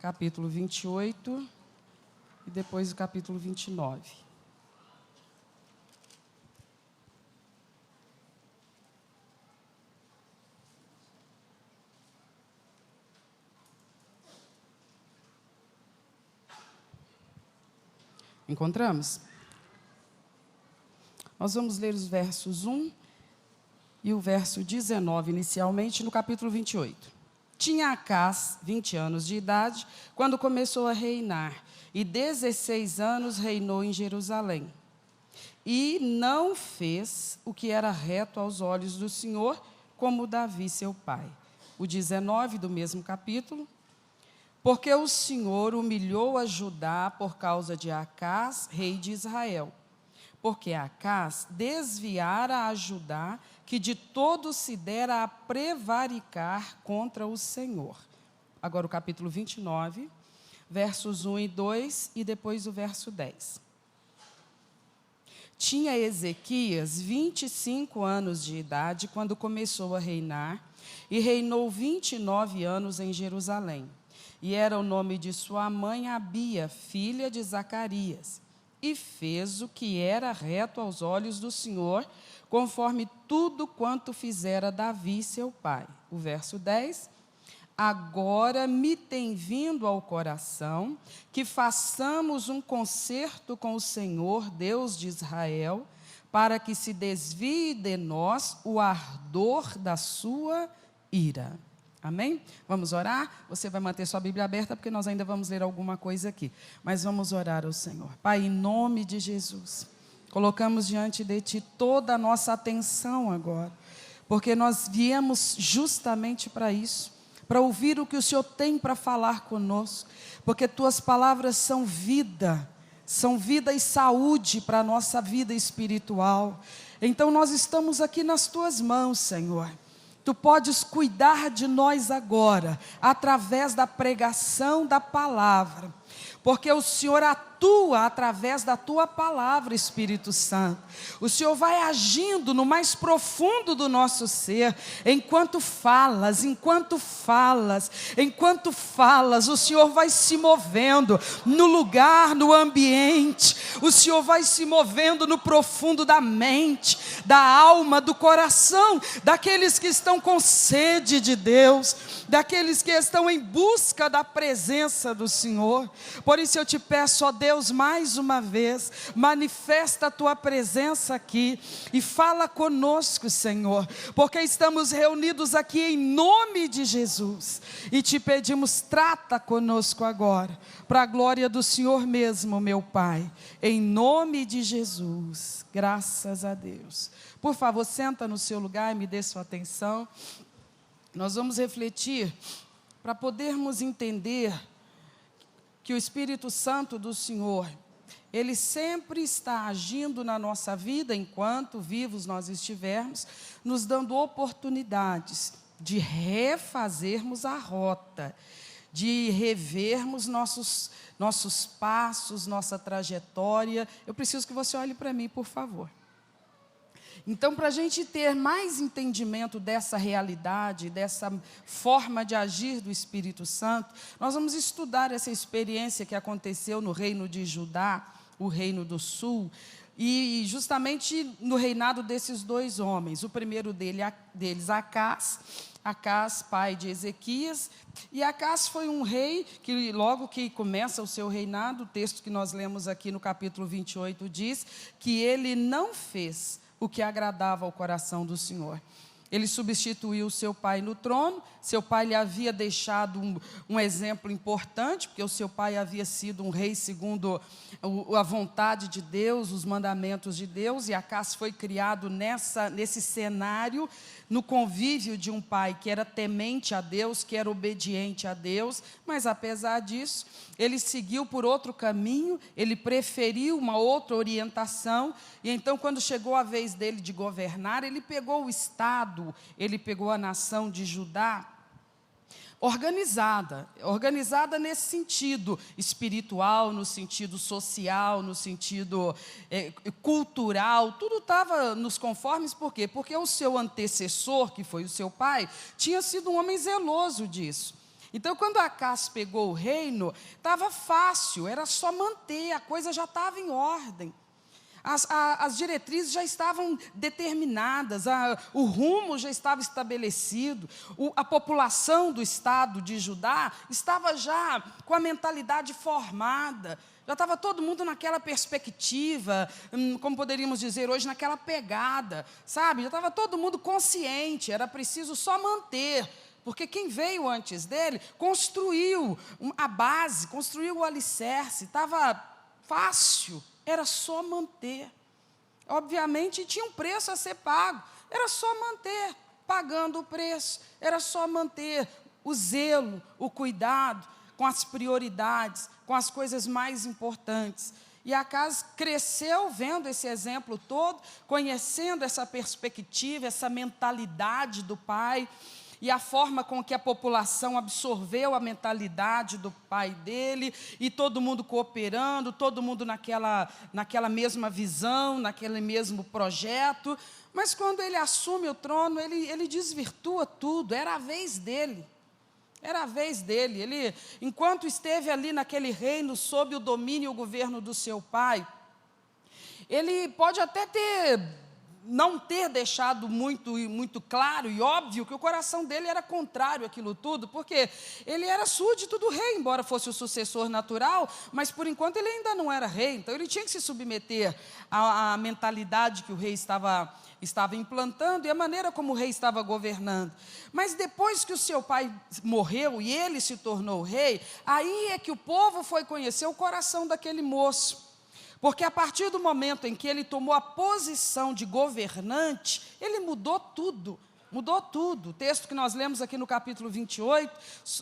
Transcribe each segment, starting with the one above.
capítulo 28 e depois o capítulo 29. Encontramos? Nós vamos ler os versos 1 e o verso 19, inicialmente, no capítulo 28. Tinha Acás 20 anos de idade, quando começou a reinar, e 16 anos reinou em Jerusalém. E não fez o que era reto aos olhos do Senhor, como Davi, seu pai. O 19 do mesmo capítulo. Porque o Senhor humilhou a Judá por causa de Acás, rei de Israel. Porque Acás desviara a Judá, que de todo se dera a prevaricar contra o Senhor. Agora o capítulo 29, versos 1 e 2 e depois o verso 10. Tinha Ezequias 25 anos de idade quando começou a reinar, e reinou 29 anos em Jerusalém. E era o nome de sua mãe Abia, filha de Zacarias. E fez o que era reto aos olhos do Senhor, conforme tudo quanto fizera Davi, seu pai. O verso 10. Agora me tem vindo ao coração que façamos um concerto com o Senhor, Deus de Israel, para que se desvie de nós o ardor da sua ira. Amém? Vamos orar? Você vai manter sua Bíblia aberta, porque nós ainda vamos ler alguma coisa aqui. Mas vamos orar ao Senhor. Pai, em nome de Jesus, colocamos diante de Ti toda a nossa atenção agora, porque nós viemos justamente para isso, para ouvir o que o Senhor tem para falar conosco, porque Tuas palavras são vida e saúde para a nossa vida espiritual. Então nós estamos aqui nas Tuas mãos, Senhor. Tu podes cuidar de nós agora, através da pregação da palavra, porque o Senhor atua através da Tua palavra, Espírito Santo. O Senhor vai agindo no mais profundo do nosso ser, enquanto falas, o Senhor vai se movendo no lugar, no ambiente, o Senhor vai se movendo no profundo da mente, da alma, do coração, daqueles que estão com sede de Deus, daqueles que estão em busca da presença do Senhor. Por isso eu te peço, ó Deus, mais uma vez, manifesta a Tua presença aqui e fala conosco, Senhor, porque estamos reunidos aqui em nome de Jesus e te pedimos, trata conosco agora, para a glória do Senhor mesmo, meu Pai, em nome de Jesus, graças a Deus. Por favor, senta no seu lugar e me dê sua atenção. Nós vamos refletir para podermos entender que o Espírito Santo do Senhor, Ele sempre está agindo na nossa vida, enquanto vivos nós estivermos, nos dando oportunidades de refazermos a rota, de revermos nossos passos, nossa trajetória. Eu preciso que você olhe para mim, por favor. Então, para a gente ter mais entendimento dessa realidade, dessa forma de agir do Espírito Santo, nós vamos estudar essa experiência que aconteceu no reino de Judá, o reino do sul, e justamente no reinado desses dois homens. O primeiro deles, Acás, pai de Ezequias, e Acás foi um rei que logo que começa o seu reinado, o texto que nós lemos aqui no capítulo 28 diz que ele não fez o que agradava ao coração do Senhor. Ele substituiu seu pai no trono. Seu pai lhe havia deixado um exemplo importante, porque o seu pai havia sido um rei segundo a vontade de Deus, os mandamentos de Deus, e Acás foi criado nesse cenário, no convívio de um pai que era temente a Deus, que era obediente a Deus, mas apesar disso, ele seguiu por outro caminho, ele preferiu uma outra orientação, e então quando chegou a vez dele de governar, ele pegou o estado, ele pegou a nação de Judá, organizada nesse sentido espiritual, no sentido social, no sentido cultural, tudo estava nos conformes. Por quê? Porque o seu antecessor, que foi o seu pai, tinha sido um homem zeloso disso. Então, quando Acás pegou o reino, estava fácil, era só manter, a coisa já estava em ordem. As diretrizes já estavam determinadas, o rumo já estava estabelecido, a população do estado de Judá estava já com a mentalidade formada, já estava todo mundo naquela perspectiva, como poderíamos dizer hoje, naquela pegada, sabe? Já estava todo mundo consciente, era preciso só manter, porque quem veio antes dele construiu a base, construiu o alicerce, estava fácil. Era só manter. Obviamente, tinha um preço a ser pago. Era só manter, pagando o preço. Era só manter o zelo, o cuidado com as prioridades, com as coisas mais importantes. E Acás cresceu vendo esse exemplo todo, conhecendo essa perspectiva, essa mentalidade do pai, e a forma com que a população absorveu a mentalidade do pai dele, e todo mundo cooperando, todo mundo naquela mesma visão, naquele mesmo projeto. Mas quando ele assume o trono, ele desvirtua tudo, era a vez dele. Era a vez dele. Ele, enquanto esteve ali naquele reino, sob o domínio e o governo do seu pai, ele pode até não ter deixado muito claro e óbvio que o coração dele era contrário àquilo tudo, porque ele era súdito do rei, embora fosse o sucessor natural, mas por enquanto ele ainda não era rei, então ele tinha que se submeter à mentalidade que o rei estava implantando e a maneira como o rei estava governando. Mas depois que o seu pai morreu e ele se tornou rei, aí é que o povo foi conhecer o coração daquele moço. Porque a partir do momento em que ele tomou a posição de governante, ele mudou tudo. Mudou tudo. O texto que nós lemos aqui no capítulo 28,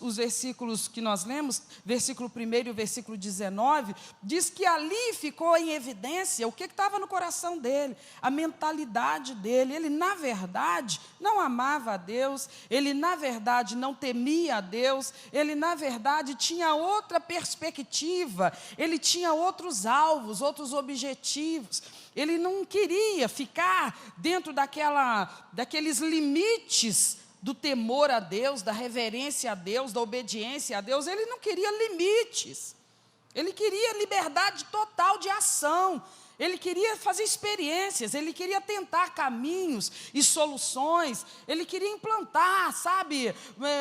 os versículos que nós lemos, versículo 1 e o versículo 19, diz que ali ficou em evidência o que estava no coração dele, a mentalidade dele. Ele, na verdade, não amava a Deus, ele, na verdade, não temia a Deus, ele, na verdade, tinha outra perspectiva, ele tinha outros alvos, outros objetivos. Ele não queria ficar dentro daqueles limites do temor a Deus, da reverência a Deus, da obediência a Deus. Ele não queria limites. Ele queria liberdade total de ação. Ele queria fazer experiências, ele queria tentar caminhos e soluções, ele queria implantar,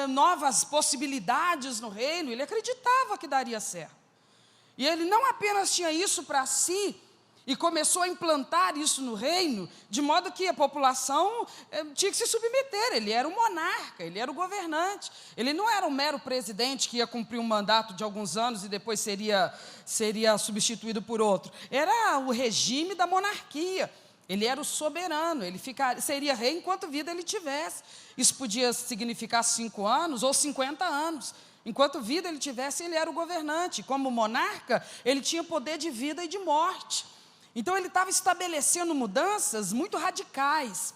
novas possibilidades no reino. Ele acreditava que daria certo. E ele não apenas tinha isso para si, e começou a implantar isso no reino, de modo que a população tinha que se submeter. Ele era o monarca, ele era o governante. Ele não era um mero presidente que ia cumprir um mandato de alguns anos e depois seria substituído por outro. Era o regime da monarquia. Ele era o soberano, ele seria rei enquanto vida ele tivesse. Isso podia significar 5 anos ou 50 anos. Enquanto vida ele tivesse, ele era o governante. Como monarca, ele tinha poder de vida e de morte. Então ele estava estabelecendo mudanças muito radicais,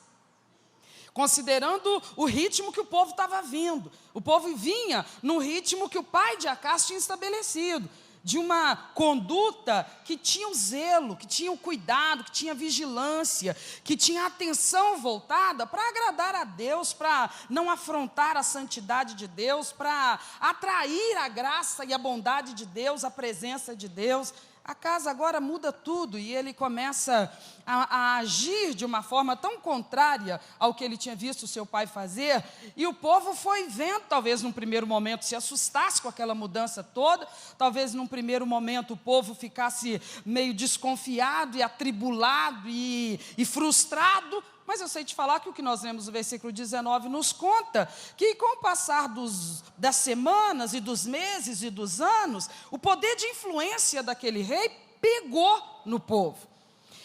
considerando o ritmo que o povo estava vindo. O povo vinha num ritmo que o pai de Acás tinha estabelecido, de uma conduta que tinha o zelo, que tinha o cuidado, que tinha vigilância, que tinha atenção voltada para agradar a Deus, para não afrontar a santidade de Deus, para atrair a graça e a bondade de Deus, a presença de Deus. Acás agora muda tudo e ele começa a agir de uma forma tão contrária ao que ele tinha visto o seu pai fazer, e o povo foi vendo, talvez num primeiro momento se assustasse com aquela mudança toda, talvez num primeiro momento o povo ficasse meio desconfiado e atribulado e frustrado. Mas eu sei te falar que o que nós lemos no versículo 19 nos conta que com o passar das semanas e dos meses e dos anos, o poder de influência daquele rei pegou no povo.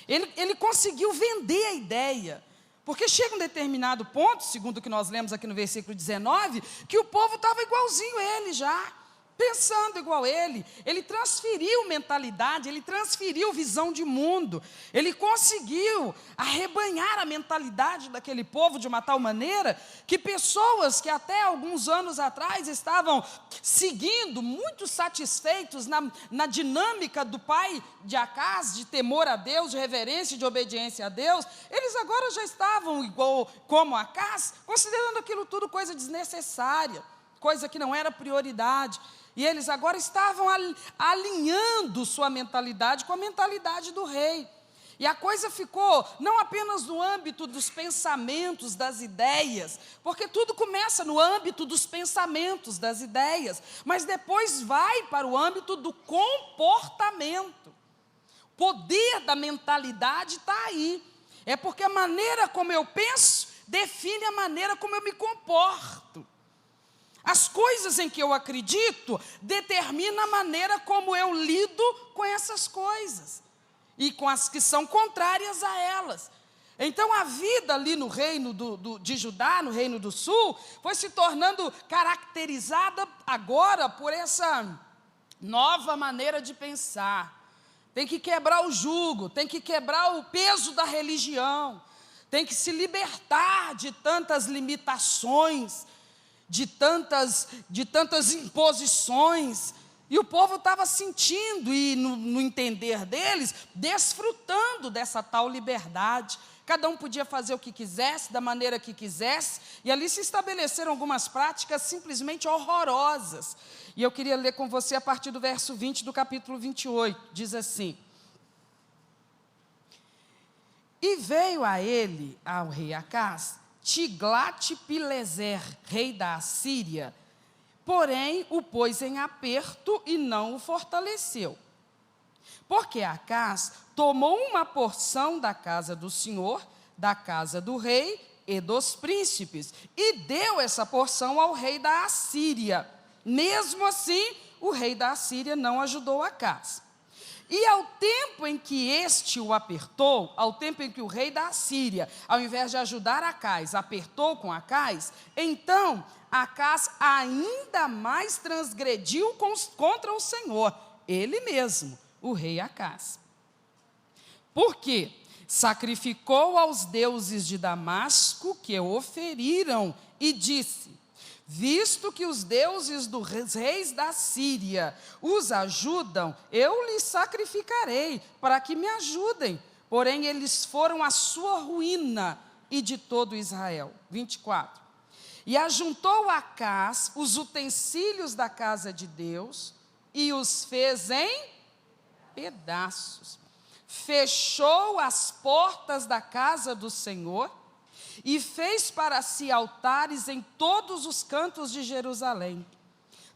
Ele conseguiu vender a ideia, porque chega um determinado ponto, segundo o que nós lemos aqui no versículo 19, que o povo estava igualzinho a ele já, pensando igual a ele. Ele transferiu mentalidade, ele transferiu visão de mundo, ele conseguiu arrebanhar a mentalidade daquele povo de uma tal maneira que pessoas que até alguns anos atrás estavam seguindo, muito satisfeitos na dinâmica do pai de Acás, de temor a Deus, de reverência e de obediência a Deus, eles agora já estavam igual como Acás, considerando aquilo tudo coisa desnecessária. coisa que não era prioridade. E eles agora estavam alinhando sua mentalidade com a mentalidade do rei. E a coisa ficou não apenas no âmbito dos pensamentos, das ideias, porque tudo começa no âmbito dos pensamentos, das ideias, mas depois vai para o âmbito do comportamento. O poder da mentalidade está aí. É porque a maneira como eu penso define a maneira como eu me comporto. As coisas em que eu acredito determinam a maneira como eu lido com essas coisas e com as que são contrárias a elas. Então a vida ali no reino de Judá, no reino do sul, foi se tornando caracterizada agora por essa nova maneira de pensar. Tem que quebrar o jugo, tem que quebrar o peso da religião, tem que se libertar de tantas limitações, de tantas imposições. E o povo estava sentindo, e no entender deles, desfrutando dessa tal liberdade. Cada um podia fazer o que quisesse, da maneira que quisesse, e ali se estabeleceram algumas práticas simplesmente horrorosas. E eu queria ler com você a partir do verso 20 do capítulo 28, diz assim: E veio a ele, ao rei Acaz, Tiglat-Pileser, rei da Assíria, porém o pôs em aperto e não o fortaleceu. Porque Acaz tomou uma porção da casa do Senhor, da casa do rei e dos príncipes, e deu essa porção ao rei da Assíria. Mesmo assim, o rei da Assíria não ajudou Acaz. E ao tempo em que este o apertou, ao tempo em que o rei da Assíria, ao invés de ajudar Acaz, apertou com Acaz, então Acaz ainda mais transgrediu contra o Senhor, ele mesmo, o rei Acaz. Por quê? Sacrificou aos deuses de Damasco que o feriram e disse: visto que os deuses dos reis da Síria os ajudam, eu lhes sacrificarei para que me ajudem. Porém, eles foram a sua ruína e de todo Israel. 24. E ajuntou Acaz os utensílios da casa de Deus e os fez em pedaços. Fechou as portas da casa do Senhor e fez para si altares em todos os cantos de Jerusalém.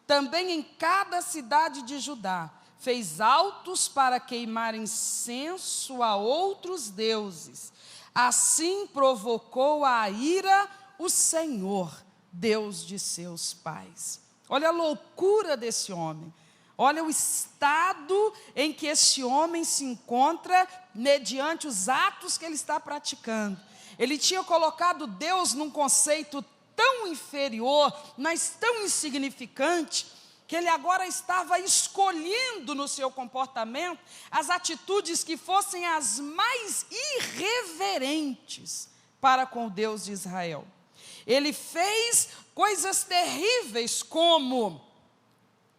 Também em cada cidade de Judá fez altos para queimar incenso a outros deuses. Assim provocou a ira o Senhor, Deus de seus pais. Olha a loucura desse homem. Olha o estado em que esse homem se encontra mediante os atos que ele está praticando. Ele tinha colocado Deus num conceito tão inferior, mas tão insignificante, que ele agora estava escolhendo no seu comportamento as atitudes que fossem as mais irreverentes para com o Deus de Israel. Ele fez coisas terríveis como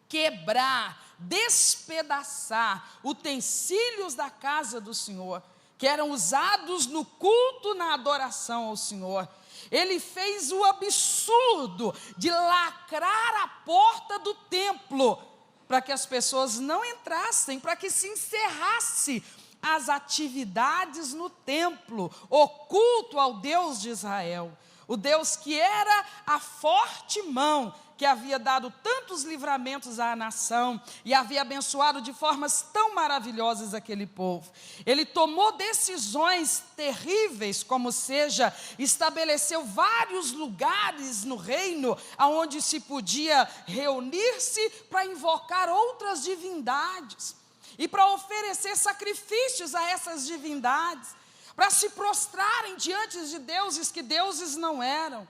quebrar, despedaçar utensílios da casa do Senhor, que eram usados no culto, na adoração ao Senhor. Ele fez o absurdo de lacrar a porta do templo, para que as pessoas não entrassem, para que se encerrasse as atividades no templo, o culto ao Deus de Israel, o Deus que era a forte mão, que havia dado tantos livramentos à nação e havia abençoado de formas tão maravilhosas aquele povo. Ele tomou decisões terríveis, como seja, estabeleceu vários lugares no reino onde se podia reunir-se para invocar outras divindades e para oferecer sacrifícios a essas divindades, para se prostrarem diante de deuses que deuses não eram.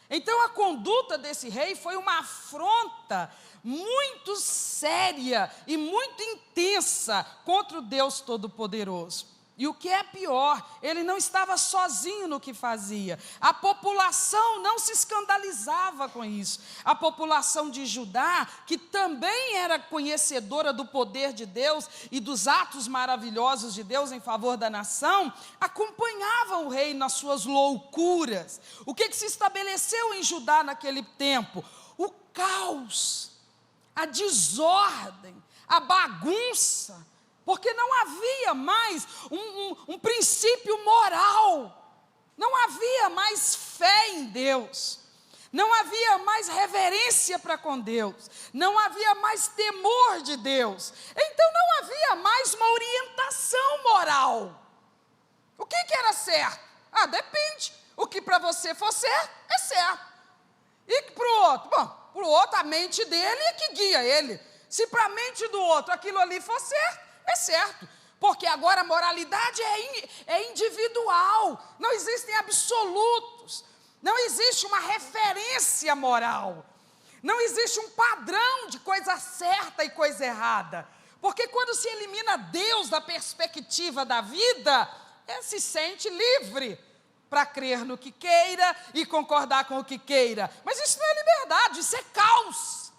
Então a conduta desse rei foi uma afronta muito séria e muito intensa contra o Deus Todo-Poderoso. E o que é pior, ele não estava sozinho no que fazia. A população não se escandalizava com isso. A população de Judá, que também era conhecedora do poder de Deus e dos atos maravilhosos de Deus em favor da nação, acompanhava o rei nas suas loucuras. O que se estabeleceu em Judá naquele tempo? O caos, a desordem, a bagunça, porque não havia mais um princípio moral, não havia mais fé em Deus, não havia mais reverência para com Deus, não havia mais temor de Deus, então não havia mais uma orientação moral. O que era certo? Depende, o que para você for certo, é certo, e para o outro? Bom, para o outro a mente dele é que guia ele, se para a mente do outro aquilo ali for certo, é certo, porque agora a moralidade é individual, não existem absolutos, não existe uma referência moral, não existe um padrão de coisa certa e coisa errada, porque quando se elimina Deus da perspectiva da vida, ele se sente livre para crer no que queira e concordar com o que queira, mas isso não é liberdade, isso é caos,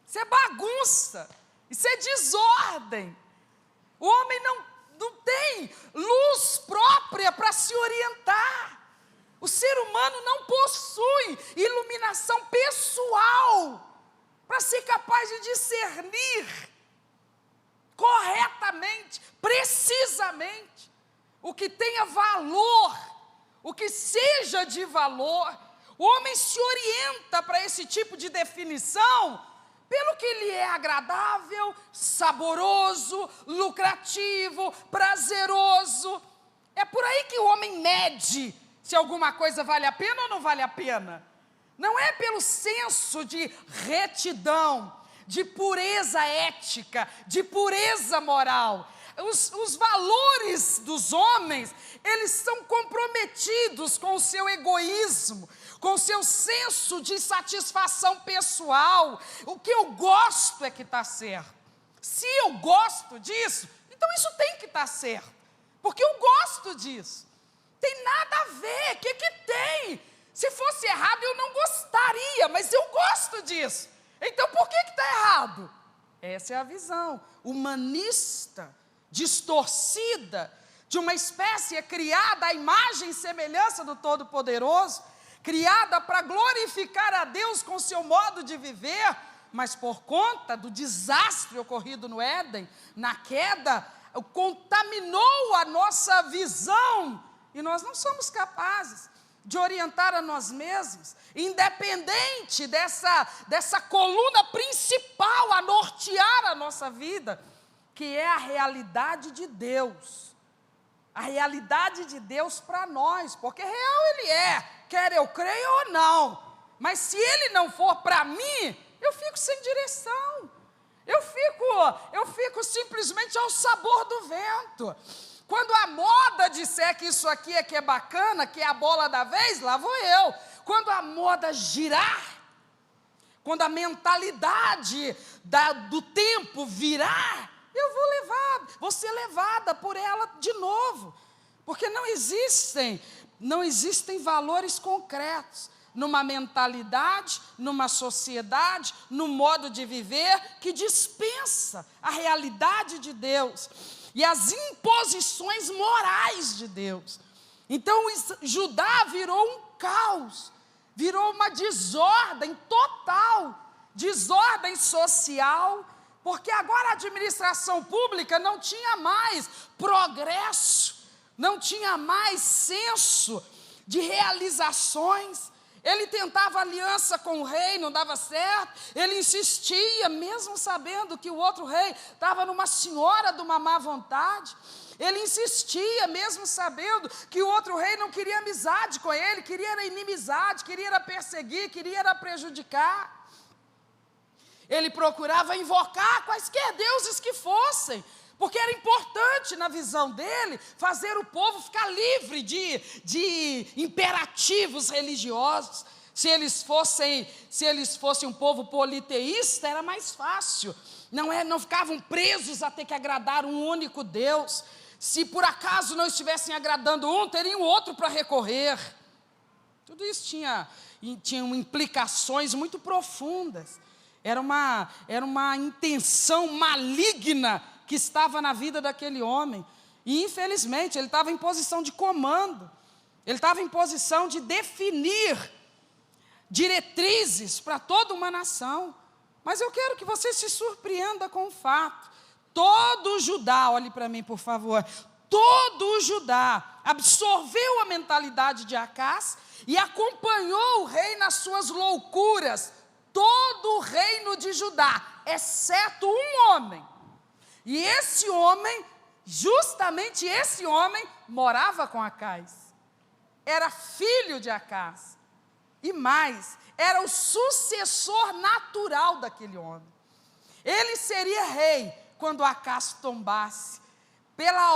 isso é bagunça, isso é desordem. O homem não tem luz própria para se orientar. O ser humano não possui iluminação pessoal para ser capaz de discernir corretamente, precisamente, o que tenha valor, o que seja de valor. O homem se orienta para esse tipo de definição pelo que lhe é agradável, saboroso, lucrativo, prazeroso. É por aí que o homem mede se alguma coisa vale a pena ou não vale a pena. Não é pelo senso de retidão, de pureza ética, de pureza moral. Os valores dos homens, eles são comprometidos com o seu egoísmo, com o seu senso de satisfação pessoal. O que eu gosto é que está certo. Se eu gosto disso, então isso tem que estar certo, porque eu gosto disso. Tem nada a ver, o que tem? Se fosse errado eu não gostaria, mas eu gosto disso. Então por que está errado? Essa é a visão humanista, distorcida, de uma espécie criada à imagem e semelhança do Todo-Poderoso, criada para glorificar a Deus com seu modo de viver, mas por conta do desastre ocorrido no Éden, na queda, contaminou a nossa visão, e nós não somos capazes de orientar a nós mesmos, independente dessa coluna principal a nortear a nossa vida, que é a realidade de Deus. A realidade de Deus para nós, porque real Ele é, quer eu creia ou não, mas se Ele não for para mim, eu fico sem direção, eu fico simplesmente ao sabor do vento. Quando a moda disser que isso aqui é que é bacana, que é a bola da vez, lá vou eu. Quando a moda girar, quando a mentalidade do tempo virar, eu vou ser levada por ela de novo, porque não existem valores concretos numa mentalidade, numa sociedade, no modo de viver que dispensa a realidade de Deus e as imposições morais de Deus. Então Judá virou um caos, virou uma desordem total, desordem social, porque agora a administração pública não tinha mais progresso, não tinha mais senso de realizações. Ele tentava aliança com o rei, não dava certo, ele insistia, mesmo sabendo que o outro rei estava numa senhora de uma má vontade, ele insistia, mesmo sabendo que o outro rei não queria amizade com ele, queria inimizade, queria perseguir, queria prejudicar. Ele procurava invocar quaisquer deuses que fossem, porque era importante na visão dele fazer o povo ficar livre de imperativos religiosos. Se eles fossem um povo politeísta, era mais fácil, não ficavam presos a ter que agradar um único Deus. Se por acaso não estivessem agradando um, teriam outro para recorrer. Tudo isso tinha implicações muito profundas. Era uma intenção maligna que estava na vida daquele homem, e infelizmente ele estava em posição de comando, ele estava em posição de definir diretrizes para toda uma nação. Mas eu quero que você se surpreenda com o fato: todo o Judá, olhe para mim por favor, todo o Judá absorveu a mentalidade de Acás e acompanhou o rei nas suas loucuras. Todo o reino de Judá, exceto um homem. E esse homem, justamente esse homem, morava com Acás. Era filho de Acás. E mais, era o sucessor natural daquele homem. Ele seria rei quando Acás tombasse. Pela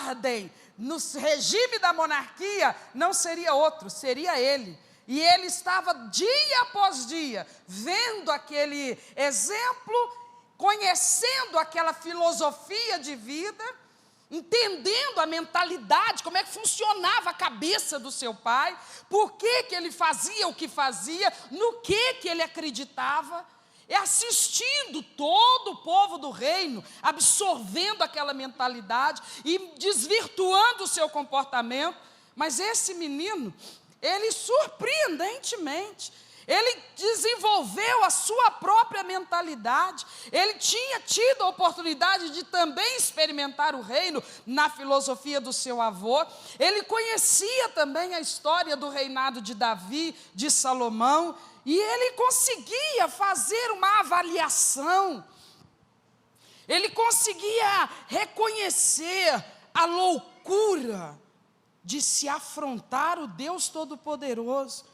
ordem, no regime da monarquia, não seria outro, seria ele. E ele estava dia após dia vendo aquele exemplo, conhecendo aquela filosofia de vida, entendendo a mentalidade, como é que funcionava a cabeça do seu pai, por que ele fazia o que fazia, no que ele acreditava, e assistindo todo o povo do reino, absorvendo aquela mentalidade e desvirtuando o seu comportamento. Mas esse menino, ele surpreendentemente, ele desenvolveu a sua própria mentalidade. Ele tinha tido a oportunidade de também experimentar o reino na filosofia do seu avô. Ele conhecia também a história do reinado de Davi, de Salomão, e ele conseguia fazer uma avaliação. Ele conseguia reconhecer a loucura de se afrontar o Deus Todo-Poderoso.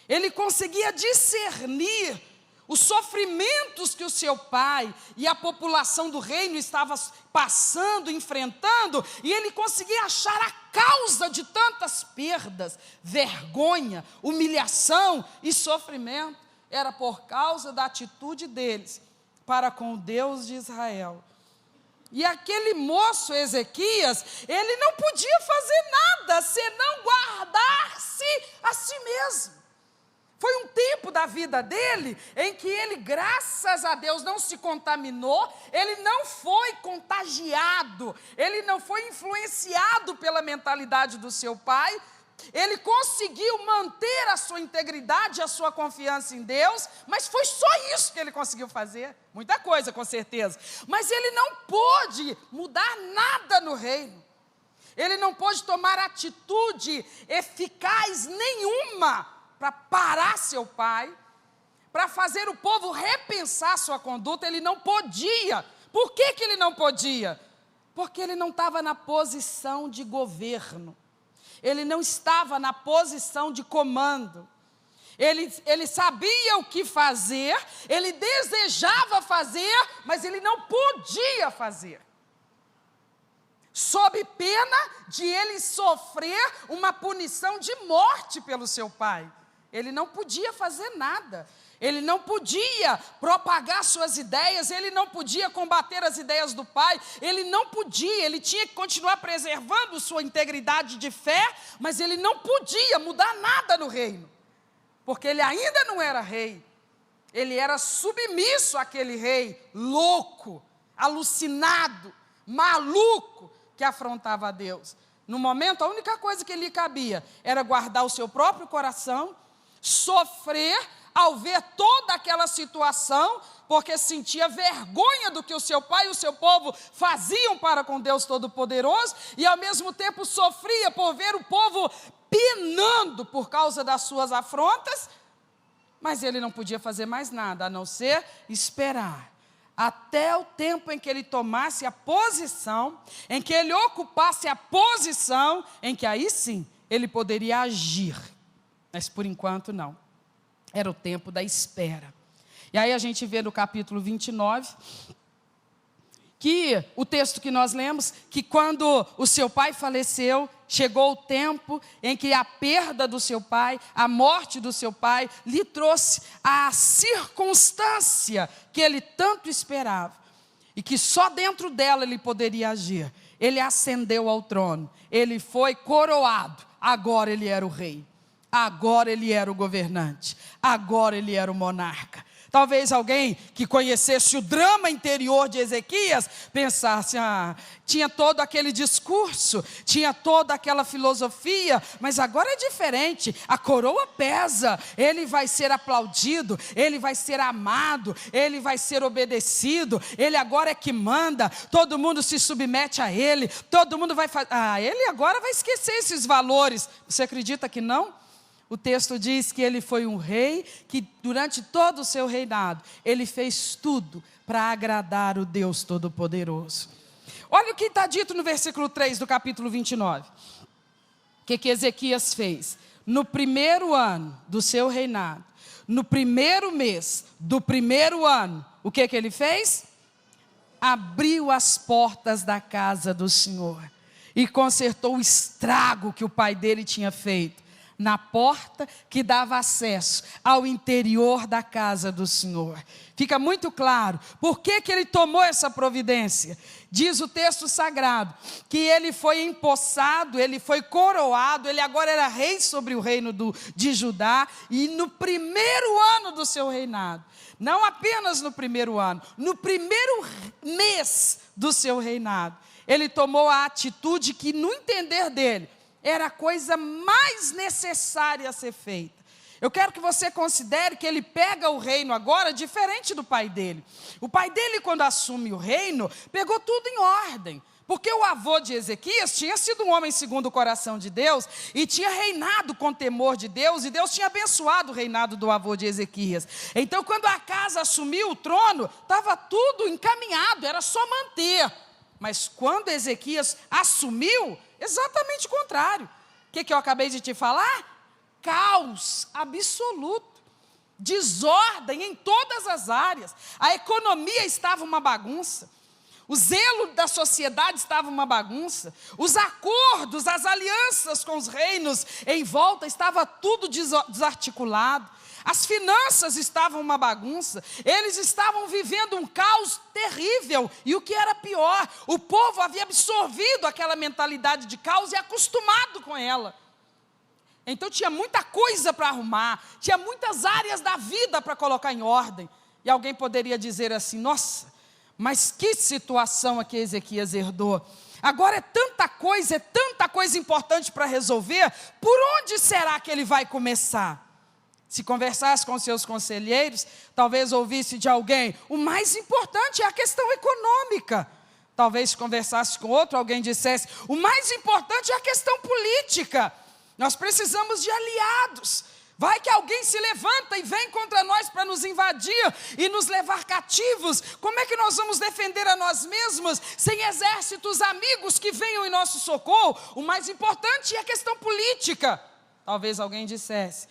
Ele conseguia discernir os sofrimentos que o seu pai e a população do reino estavam passando, enfrentando, e ele conseguia achar a causa de tantas perdas, vergonha, humilhação e sofrimento. Era por causa da atitude deles para com o Deus de Israel. E aquele moço Ezequias, ele não podia fazer nada senão guardar-se a si mesmo. Foi um tempo da vida dele em que ele, graças a Deus, não se contaminou, ele não foi contagiado, ele não foi influenciado pela mentalidade do seu pai. Ele conseguiu manter a sua integridade, a sua confiança em Deus, mas foi só isso que ele conseguiu fazer. Muita coisa, com certeza. Mas ele não pôde mudar nada no reino. Ele não pôde tomar atitude eficaz nenhuma para parar seu pai, para fazer o povo repensar sua conduta. Ele não podia. Por que ele não podia? Porque ele não estava na posição de governo. Ele não estava na posição de comando. Ele sabia o que fazer, ele desejava fazer, mas ele não podia fazer. Sob pena de ele sofrer uma punição de morte pelo seu pai. Ele não podia fazer nada. Ele não podia propagar suas ideias, ele não podia combater as ideias do pai, ele não podia, ele tinha que continuar preservando sua integridade de fé, mas ele não podia mudar nada no reino, porque ele ainda não era rei, ele era submisso àquele rei louco, alucinado, maluco, que afrontava a Deus. No momento, a única coisa que lhe cabia era guardar o seu próprio coração, sofrer ao ver toda aquela situação, porque sentia vergonha do que o seu pai e o seu povo faziam para com Deus Todo-Poderoso, e ao mesmo tempo sofria por ver o povo penando por causa das suas afrontas, mas ele não podia fazer mais nada, a não ser esperar, até o tempo em que ele tomasse a posição, em que ele ocupasse a posição, em que aí sim, ele poderia agir, mas por enquanto não. Era o tempo da espera. E aí a gente vê no capítulo 29, que o texto que nós lemos, que quando o seu pai faleceu, chegou o tempo em que a perda do seu pai, a morte do seu pai, lhe trouxe a circunstância que ele tanto esperava, e que só dentro dela ele poderia agir. Ele ascendeu ao trono, ele foi coroado, agora ele era o rei. Agora ele era o governante, agora ele era o monarca. Talvez alguém que conhecesse o drama interior de Ezequias pensasse, tinha todo aquele discurso, tinha toda aquela filosofia, mas agora é diferente, a coroa pesa, ele vai ser aplaudido, ele vai ser amado, ele vai ser obedecido, ele agora é que manda, todo mundo se submete a ele, todo mundo vai fazer, ele agora vai esquecer esses valores. Você acredita que não? O texto diz que ele foi um rei que durante todo o seu reinado, ele fez tudo para agradar o Deus Todo-Poderoso. Olha o que está dito no versículo 3 do capítulo 29. O que Ezequias fez? No primeiro ano do seu reinado, no primeiro mês do primeiro ano, o que ele fez? Abriu as portas da casa do Senhor e consertou o estrago que o pai dele tinha feito na porta que dava acesso ao interior da casa do Senhor. Fica muito claro por que ele tomou essa providência. Diz o texto sagrado que ele foi empossado, ele foi coroado, ele agora era rei sobre o reino de Judá, e no primeiro ano do seu reinado, não apenas no primeiro ano, no primeiro mês do seu reinado, ele tomou a atitude que, no entender dele, era a coisa mais necessária a ser feita. Eu quero que você considere que ele pega o reino agora diferente do pai dele. O pai dele, quando assume o reino, pegou tudo em ordem. Porque o avô de Ezequias tinha sido um homem segundo o coração de Deus e tinha reinado com temor de Deus, e Deus tinha abençoado o reinado do avô de Ezequias. Então, quando a casa assumiu o trono, estava tudo encaminhado, era só manter. Mas quando Ezequias assumiu, exatamente o contrário. O que eu acabei de te falar? Caos absoluto, desordem em todas as áreas. A economia estava uma bagunça, o zelo da sociedade estava uma bagunça, os acordos, as alianças com os reinos em volta, estava tudo desarticulado. As finanças estavam uma bagunça, eles estavam vivendo um caos terrível, e o que era pior, o povo havia absorvido aquela mentalidade de caos e acostumado com ela. Então tinha muita coisa para arrumar, tinha muitas áreas da vida para colocar em ordem, e alguém poderia dizer assim: nossa, mas que situação aqui Ezequias herdou. Agora é tanta coisa importante para resolver, por onde será que ele vai começar? Se conversasse com seus conselheiros, talvez ouvisse de alguém: o mais importante é a questão econômica. Talvez se conversasse com outro, alguém dissesse: o mais importante é a questão política. Nós precisamos de aliados. Vai que alguém se levanta e vem contra nós para nos invadir e nos levar cativos. Como é que nós vamos defender a nós mesmos sem exércitos amigos que venham em nosso socorro? O mais importante é a questão política. Talvez alguém dissesse: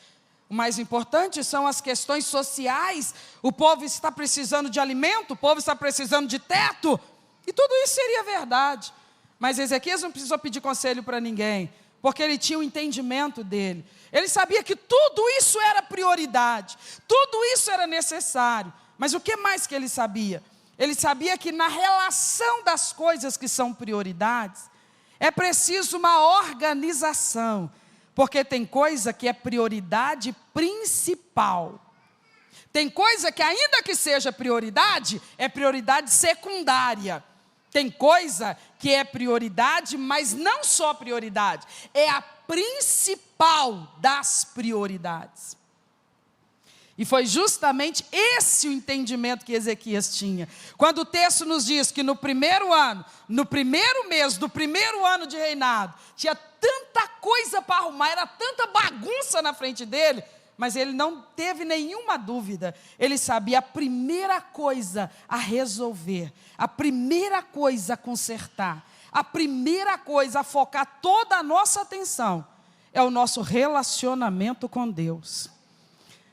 o mais importante são as questões sociais. O povo está precisando de alimento, o povo está precisando de teto. E tudo isso seria verdade. Mas Ezequias não precisou pedir conselho para ninguém, porque ele tinha o entendimento dele. Ele sabia que tudo isso era prioridade, tudo isso era necessário. Mas o que mais que ele sabia? Ele sabia que na relação das coisas que são prioridades, é preciso uma organização. Porque tem coisa que é prioridade principal. Tem coisa que, ainda que seja prioridade, é prioridade secundária. Tem coisa que é prioridade, mas não só prioridade, é a principal das prioridades. E foi justamente esse o entendimento que Ezequias tinha. Quando o texto nos diz que no primeiro ano, no primeiro mês do primeiro ano de reinado, tinha tanta coisa para arrumar, era tanta bagunça na frente dele, mas ele não teve nenhuma dúvida. Ele sabia a primeira coisa a resolver, a primeira coisa a consertar, a primeira coisa a focar toda a nossa atenção é o nosso relacionamento com Deus.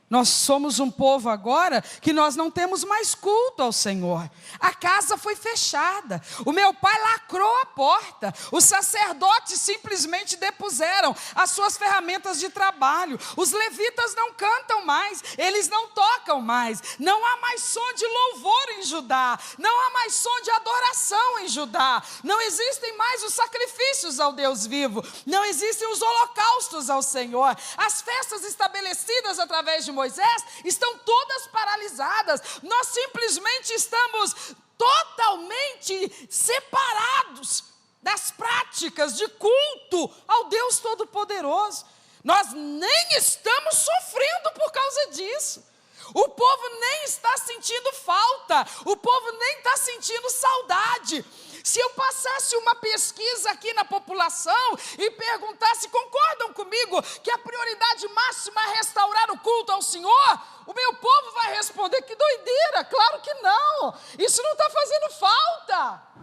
Nós somos um povo agora que nós não temos mais culto ao Senhor. A casa foi fechada, o meu pai lacrou a porta, os sacerdotes simplesmente depuseram as suas ferramentas de trabalho, os levitas não cantam mais, eles não tocam mais, não há mais som de louvor em Judá, não há mais som de adoração em Judá, não existem mais os sacrifícios ao Deus vivo, não existem os holocaustos ao Senhor, as festas estabelecidas através de Moisés estão todas paralisadas. Nós simplesmente estamos totalmente separados das práticas de culto ao Deus Todo-Poderoso. Nós nem estamos sofrendo por causa disso. O povo nem está sentindo falta, o povo nem está sentindo saudade. Se eu passasse uma pesquisa aqui na população e perguntasse, concordam comigo que a prioridade máxima é restaurar o culto ao Senhor? O meu povo vai responder, que doideira, claro que não, isso não está fazendo falta.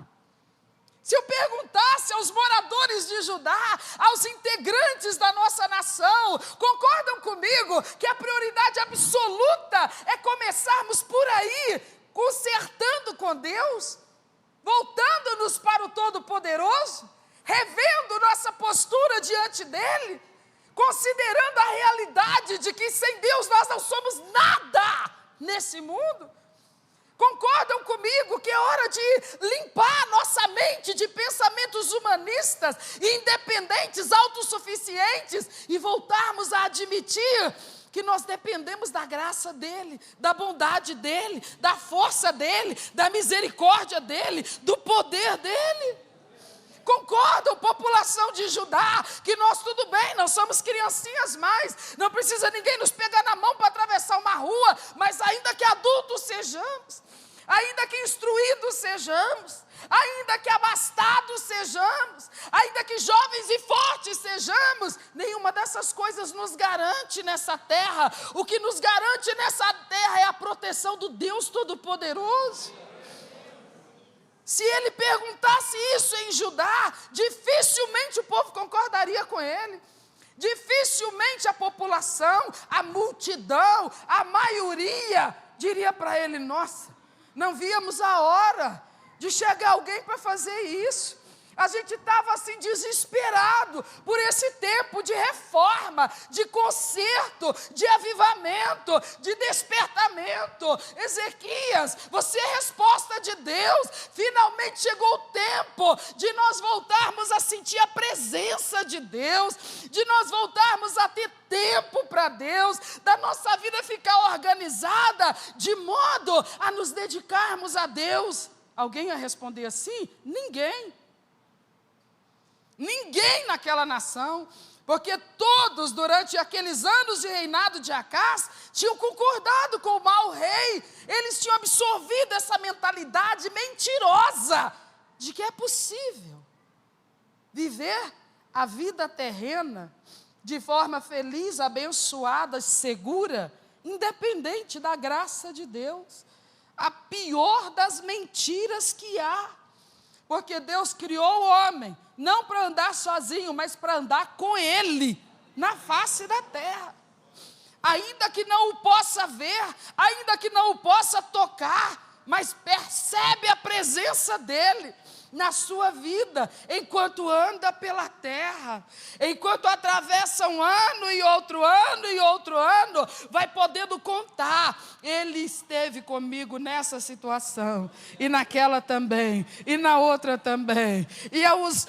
Se eu perguntasse aos moradores de Judá, aos integrantes da nossa nação, concordam comigo que a prioridade absoluta é começarmos por aí, consertando com Deus, voltando-nos para o Todo-Poderoso, revendo nossa postura diante dEle, considerando a realidade de que sem Deus nós não somos nada nesse mundo? Concordam comigo que é hora de limpar nossa mente de pensamentos humanistas, independentes, autossuficientes e voltarmos a admitir que nós dependemos da graça dEle, da bondade dEle, da força dEle, da misericórdia dEle, do poder dEle? Concordam, população de Judá, que nós tudo bem, nós somos criancinhas mais, não precisa ninguém nos pegar na mão para atravessar uma rua, mas ainda que adultos sejamos, ainda que instruídos sejamos, ainda que abastados sejamos, ainda que jovens e fortes sejamos, nenhuma dessas coisas nos garante nessa terra. O que nos garante nessa terra é a proteção do Deus Todo-Poderoso. Se ele perguntasse isso em Judá, dificilmente o povo concordaria com ele. Dificilmente a população, a multidão, a maioria diria para ele, nossa, não víamos a hora de chegar alguém para fazer isso. A gente estava assim desesperado por esse tempo de reforma, de conserto, de avivamento, de despertamento. Ezequias, você é a resposta de Deus. Finalmente chegou o tempo de nós voltarmos a sentir a presença de Deus, de nós voltarmos a ter tempo para Deus, da nossa vida ficar organizada de modo a nos dedicarmos a Deus. Alguém ia responder assim? Ninguém. Ninguém naquela nação, porque todos durante aqueles anos de reinado de Acás tinham concordado com o mau rei, eles tinham absorvido essa mentalidade mentirosa de que é possível viver a vida terrena de forma feliz, abençoada, segura, independente da graça de Deus. A pior das mentiras que há, porque Deus criou o homem não para andar sozinho, mas para andar com Ele, na face da terra. Ainda que não o possa ver, ainda que não o possa tocar, mas percebe a presença dEle na sua vida, enquanto anda pela terra, enquanto atravessa um ano e outro ano e outro ano, vai podendo contar, Ele esteve comigo nessa situação, e naquela também, e na outra também. E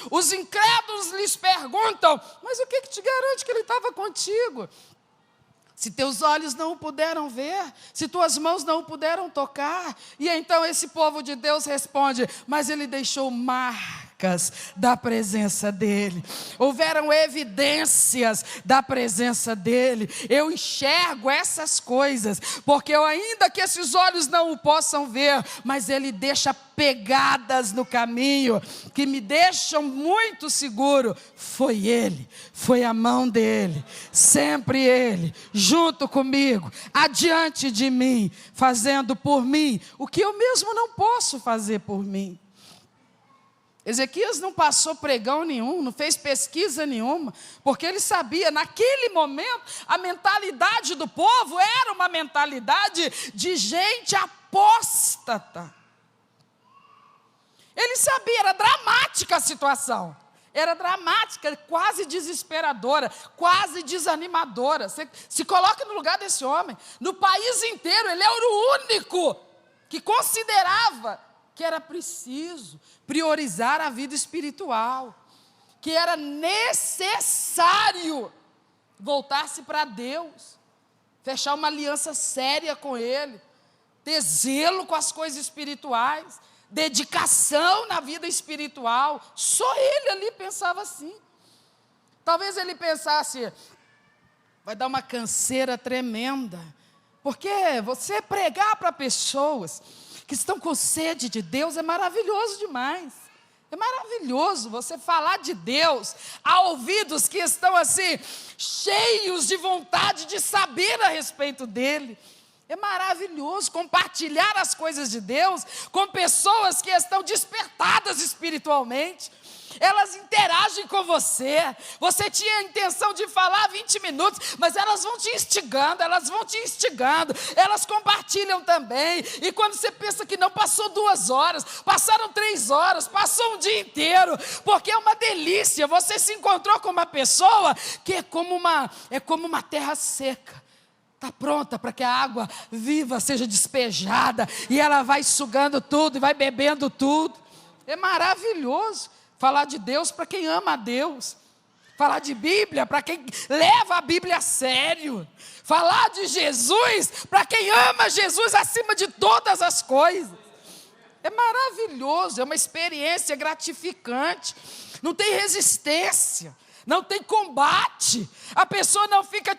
os incrédulos lhes perguntam, mas o que te garante que Ele estava contigo? Se teus olhos não o puderam ver, se tuas mãos não o puderam tocar. E então esse povo de Deus responde, mas Ele deixou marcas da presença dEle. Houveram evidências da presença dEle. Eu enxergo essas coisas, porque ainda que esses olhos não o possam ver, mas Ele deixa pegadas no caminho, que me deixam muito seguro. Foi Ele, foi a mão dEle, sempre Ele, junto comigo, adiante de mim, fazendo por mim o que eu mesmo não posso fazer por mim. Ezequias não passou pregão nenhum, não fez pesquisa nenhuma, porque ele sabia, naquele momento, a mentalidade do povo era uma mentalidade de gente apóstata. Ele sabia, era dramática a situação. Era dramática, quase desesperadora, quase desanimadora. Você se coloca no lugar desse homem. No país inteiro, ele era o único que considerava que era preciso priorizar a vida espiritual, que era necessário voltar-se para Deus. fechar uma aliança séria com Ele, ter zelo com as coisas espirituais, dedicação na vida espiritual. Só ele ali pensava assim. Talvez ele pensasse, vai dar uma canseira tremenda, porque você pregar para pessoas que estão com sede de Deus é maravilhoso demais. É maravilhoso você falar de Deus a ouvidos que estão assim, cheios de vontade de saber a respeito dEle. É maravilhoso compartilhar as coisas de Deus com pessoas que estão despertadas espiritualmente. Elas interagem com você. Você tinha a intenção de falar 20 minutos, mas elas vão te instigando, elas compartilham também. E quando você pensa que não, passou 2 horas, passaram 3 horas, passou um dia inteiro, porque é uma delícia. Você se encontrou com uma pessoa que é como uma terra seca. Está pronta para que a água viva seja despejada, e ela vai sugando tudo, e vai bebendo tudo. É maravilhoso falar de Deus para quem ama a Deus, falar de Bíblia para quem leva a Bíblia a sério, falar de Jesus para quem ama Jesus acima de todas as coisas. É maravilhoso, é uma experiência gratificante, não tem resistência, não tem combate, a pessoa não fica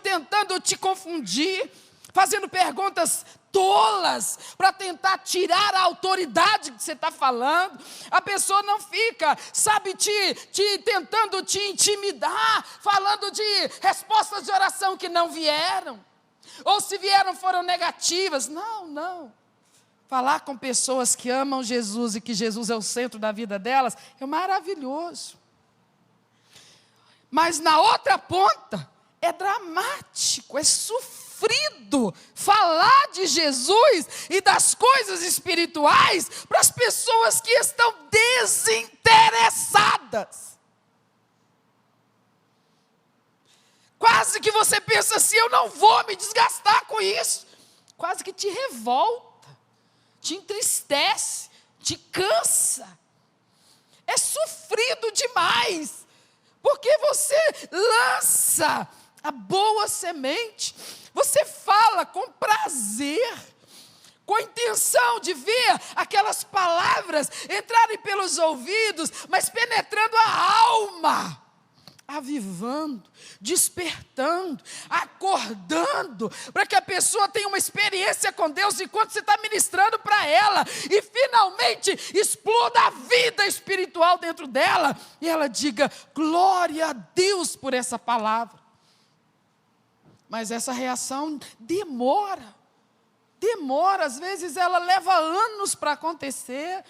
tentando te confundir, fazendo perguntas tolas para tentar tirar a autoridade que você está falando. A pessoa não fica, tentando te intimidar, falando de respostas de oração que não vieram, ou se vieram foram negativas. Não. Falar com pessoas que amam Jesus e que Jesus é o centro da vida delas é maravilhoso. Mas na outra ponta, é dramático, é sofrido falar de Jesus e das coisas espirituais para as pessoas que estão desinteressadas. Quase que você pensa assim, eu não vou me desgastar com isso. Quase que te revolta, te entristece, te cansa. É sofrido demais. Porque você lança a boa semente, você fala com prazer, com a intenção de ver aquelas palavras entrarem pelos ouvidos, mas penetrando a alma, avivando, despertando, acordando, para que a pessoa tenha uma experiência com Deus enquanto você está ministrando para ela, e finalmente exploda a vida espiritual dentro dela, e ela diga, glória a Deus por essa palavra. Mas essa reação demora, às vezes ela leva anos para acontecer.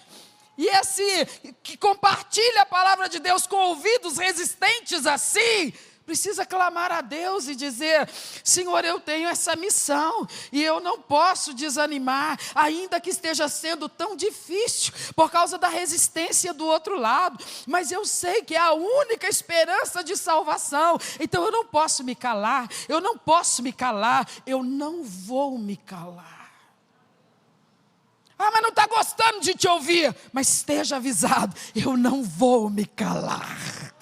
E esse que compartilha a palavra de Deus com ouvidos resistentes assim, precisa clamar a Deus e dizer, Senhor, eu tenho essa missão, e eu não posso desanimar, ainda que esteja sendo tão difícil, por causa da resistência do outro lado, mas eu sei que é a única esperança de salvação, então eu não posso me calar, eu não vou me calar. Ah, mas não está gostando de te ouvir. Mas esteja avisado, eu não vou me calar.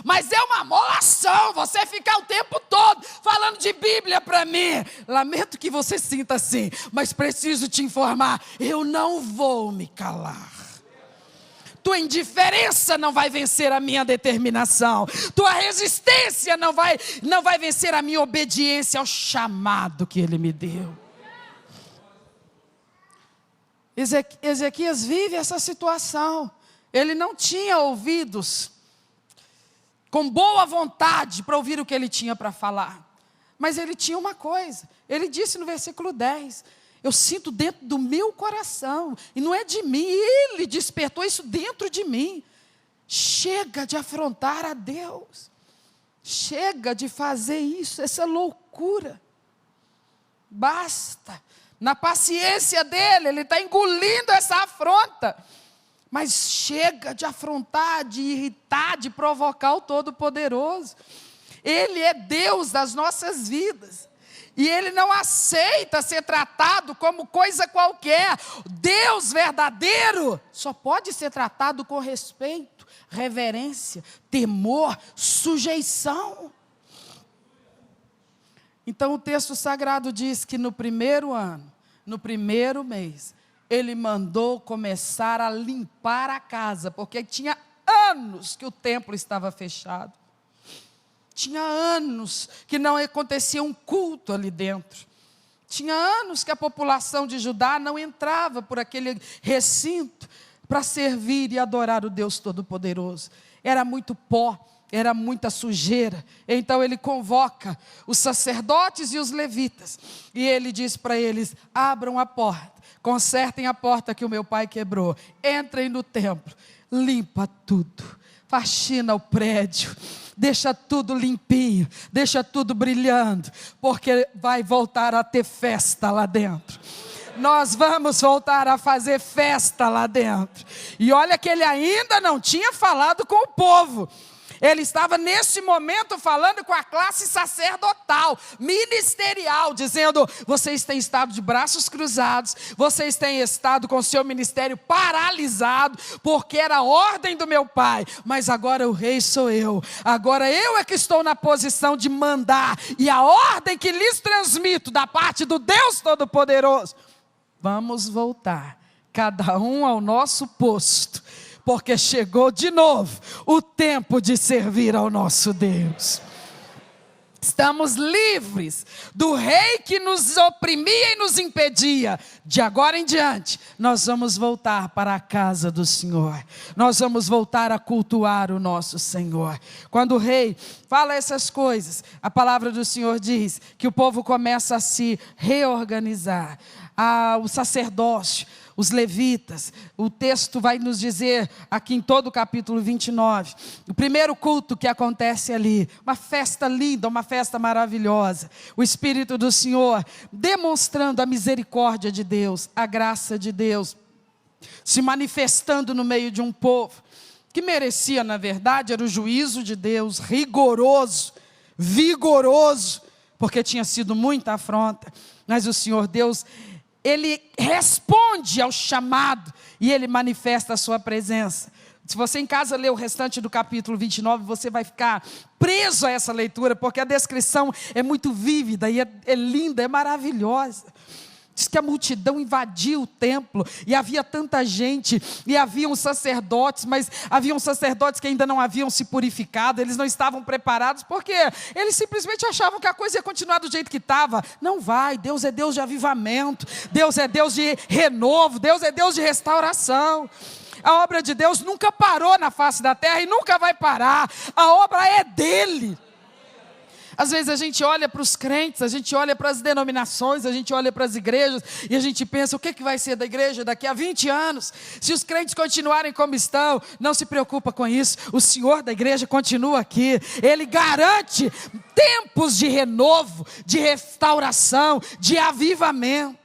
Mas é uma molação você ficar o tempo todo falando de Bíblia para mim. Lamento que você sinta assim, mas preciso te informar, eu não vou me calar. Tua indiferença não vai vencer a minha determinação. Tua resistência não vai vencer a minha obediência ao chamado que Ele me deu. Ezequias vive essa situação. Ele não tinha ouvidos com boa vontade para ouvir o que ele tinha para falar. Mas ele tinha uma coisa. Ele disse no versículo 10, eu sinto dentro do meu coração, e não é de mim, Ele despertou isso dentro de mim. Chega de afrontar a Deus. Chega de fazer isso, essa loucura. Basta. Na paciência dele, ele está engolindo essa afronta. Mas chega de afrontar, de irritar, de provocar o Todo-Poderoso. Ele é Deus das nossas vidas. E Ele não aceita ser tratado como coisa qualquer. Deus verdadeiro só pode ser tratado com respeito, reverência, temor, sujeição. Então o texto sagrado diz que no primeiro ano, no primeiro mês, ele mandou começar a limpar a casa, porque tinha anos que o templo estava fechado. Tinha anos que não acontecia um culto ali dentro. Tinha anos que a população de Judá não entrava por aquele recinto para servir e adorar o Deus Todo-Poderoso. Era muito pó, era muita sujeira. Então ele convoca os sacerdotes e os levitas. E ele diz para eles: abram a porta, consertem a porta que o meu pai quebrou. Entrem no templo, limpa tudo, faxina o prédio, deixa tudo limpinho, deixa tudo brilhando, porque vai voltar a ter festa lá dentro. Nós vamos voltar a fazer festa lá dentro. E olha que ele ainda não tinha falado com o povo. Ele estava nesse momento falando com a classe sacerdotal, ministerial, dizendo: vocês têm estado de braços cruzados, vocês têm estado com o seu ministério paralisado, porque era a ordem do meu pai, mas agora o rei sou eu, agora eu é que estou na posição de mandar, e a ordem que lhes transmito da parte do Deus Todo-Poderoso: vamos voltar, cada um ao nosso posto, porque chegou de novo o tempo de servir ao nosso Deus. Estamos livres do rei que nos oprimia e nos impedia. De agora em diante, nós vamos voltar para a casa do Senhor. Nós vamos voltar a cultuar o nosso Senhor. Quando o rei fala essas coisas, a palavra do Senhor diz que o povo começa a se reorganizar. O sacerdócio, os levitas, o texto vai nos dizer aqui em todo o capítulo 29, o primeiro culto que acontece ali, uma festa linda, uma festa maravilhosa, o Espírito do Senhor demonstrando a misericórdia de Deus, a graça de Deus, se manifestando no meio de um povo, que merecia, na verdade, era o juízo de Deus, rigoroso, vigoroso, porque tinha sido muita afronta, mas o Senhor Deus, Ele responde ao chamado e Ele manifesta a sua presença. Se você em casa ler o restante do capítulo 29, você vai ficar preso a essa leitura, porque a descrição é muito vívida e é linda, é maravilhosa. Diz que a multidão invadiu o templo, e havia tanta gente, e haviam sacerdotes, mas haviam sacerdotes que ainda não haviam se purificado, eles não estavam preparados, porque eles simplesmente achavam que a coisa ia continuar do jeito que estava. Não vai, Deus é Deus de avivamento, Deus é Deus de renovo, Deus é Deus de restauração. A obra de Deus nunca parou na face da terra e nunca vai parar, a obra é dele. Às vezes a gente olha para os crentes, a gente olha para as denominações, a gente olha para as igrejas e a gente pensa: o que vai ser da igreja daqui a 20 anos? Se os crentes continuarem como estão, não se preocupa com isso, o Senhor da igreja continua aqui, Ele garante tempos de renovo, de restauração, de avivamento.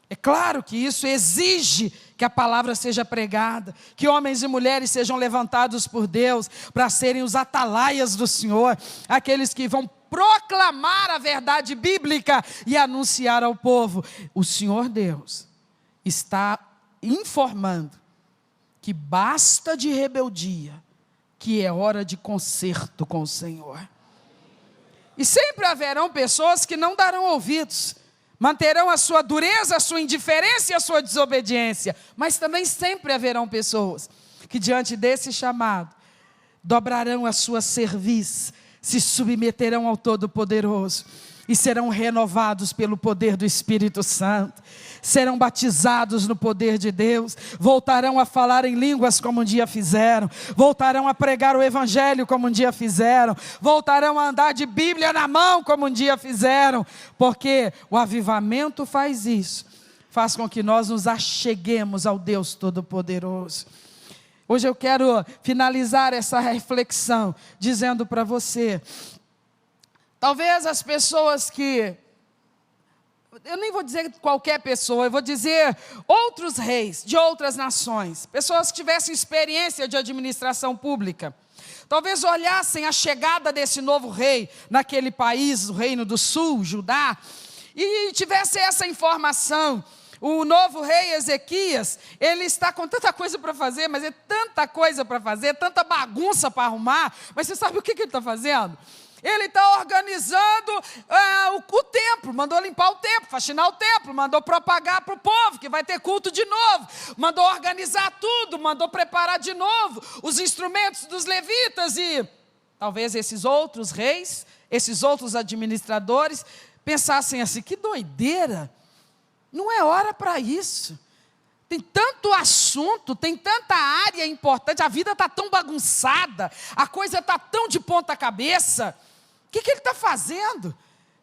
É claro que isso exige que a palavra seja pregada, que homens e mulheres sejam levantados por Deus para serem os atalaias do Senhor, aqueles que vão proclamar a verdade bíblica e anunciar ao povo. O Senhor Deus está informando que basta de rebeldia, que é hora de conserto com o Senhor. E sempre haverão pessoas que não darão ouvidos, manterão a sua dureza, a sua indiferença e a sua desobediência. Mas também sempre haverão pessoas que diante desse chamado dobrarão a sua cerviz, se submeterão ao Todo-Poderoso e serão renovados pelo poder do Espírito Santo. Serão batizados no poder de Deus, voltarão a falar em línguas como um dia fizeram, voltarão a pregar o Evangelho como um dia fizeram, voltarão a andar de Bíblia na mão como um dia fizeram, porque o avivamento faz isso, faz com que nós nos acheguemos ao Deus Todo-Poderoso. Hoje eu quero finalizar essa reflexão dizendo para você, talvez as pessoas que, eu nem vou dizer qualquer pessoa, eu vou dizer outros reis de outras nações, pessoas que tivessem experiência de administração pública, talvez olhassem a chegada desse novo rei naquele país, o Reino do Sul, Judá, e tivessem essa informação. O novo rei Ezequias, ele está com tanta coisa para fazer, mas é tanta coisa para fazer, tanta bagunça para arrumar, mas você sabe o que ele está fazendo? Ele está organizando o templo, mandou limpar o templo, faxinar o templo, mandou propagar para o povo que vai ter culto de novo, mandou organizar tudo, mandou preparar de novo os instrumentos dos levitas e talvez esses outros reis, esses outros administradores pensassem assim, que doideira, não é hora para isso. Tem tanto assunto, tem tanta área importante, a vida está tão bagunçada, a coisa está tão de ponta cabeça. O que ele está fazendo?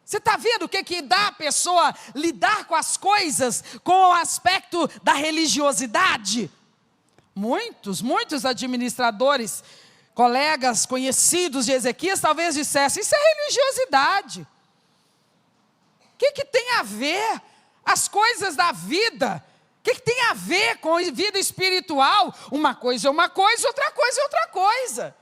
Você está vendo o que dá a pessoa lidar com as coisas, com o aspecto da religiosidade? Muitos administradores, colegas conhecidos de Ezequias, talvez dissessem, isso é religiosidade. O que tem a ver as coisas da vida? O que tem a ver com a vida espiritual? Uma coisa é uma coisa, outra coisa é outra coisa.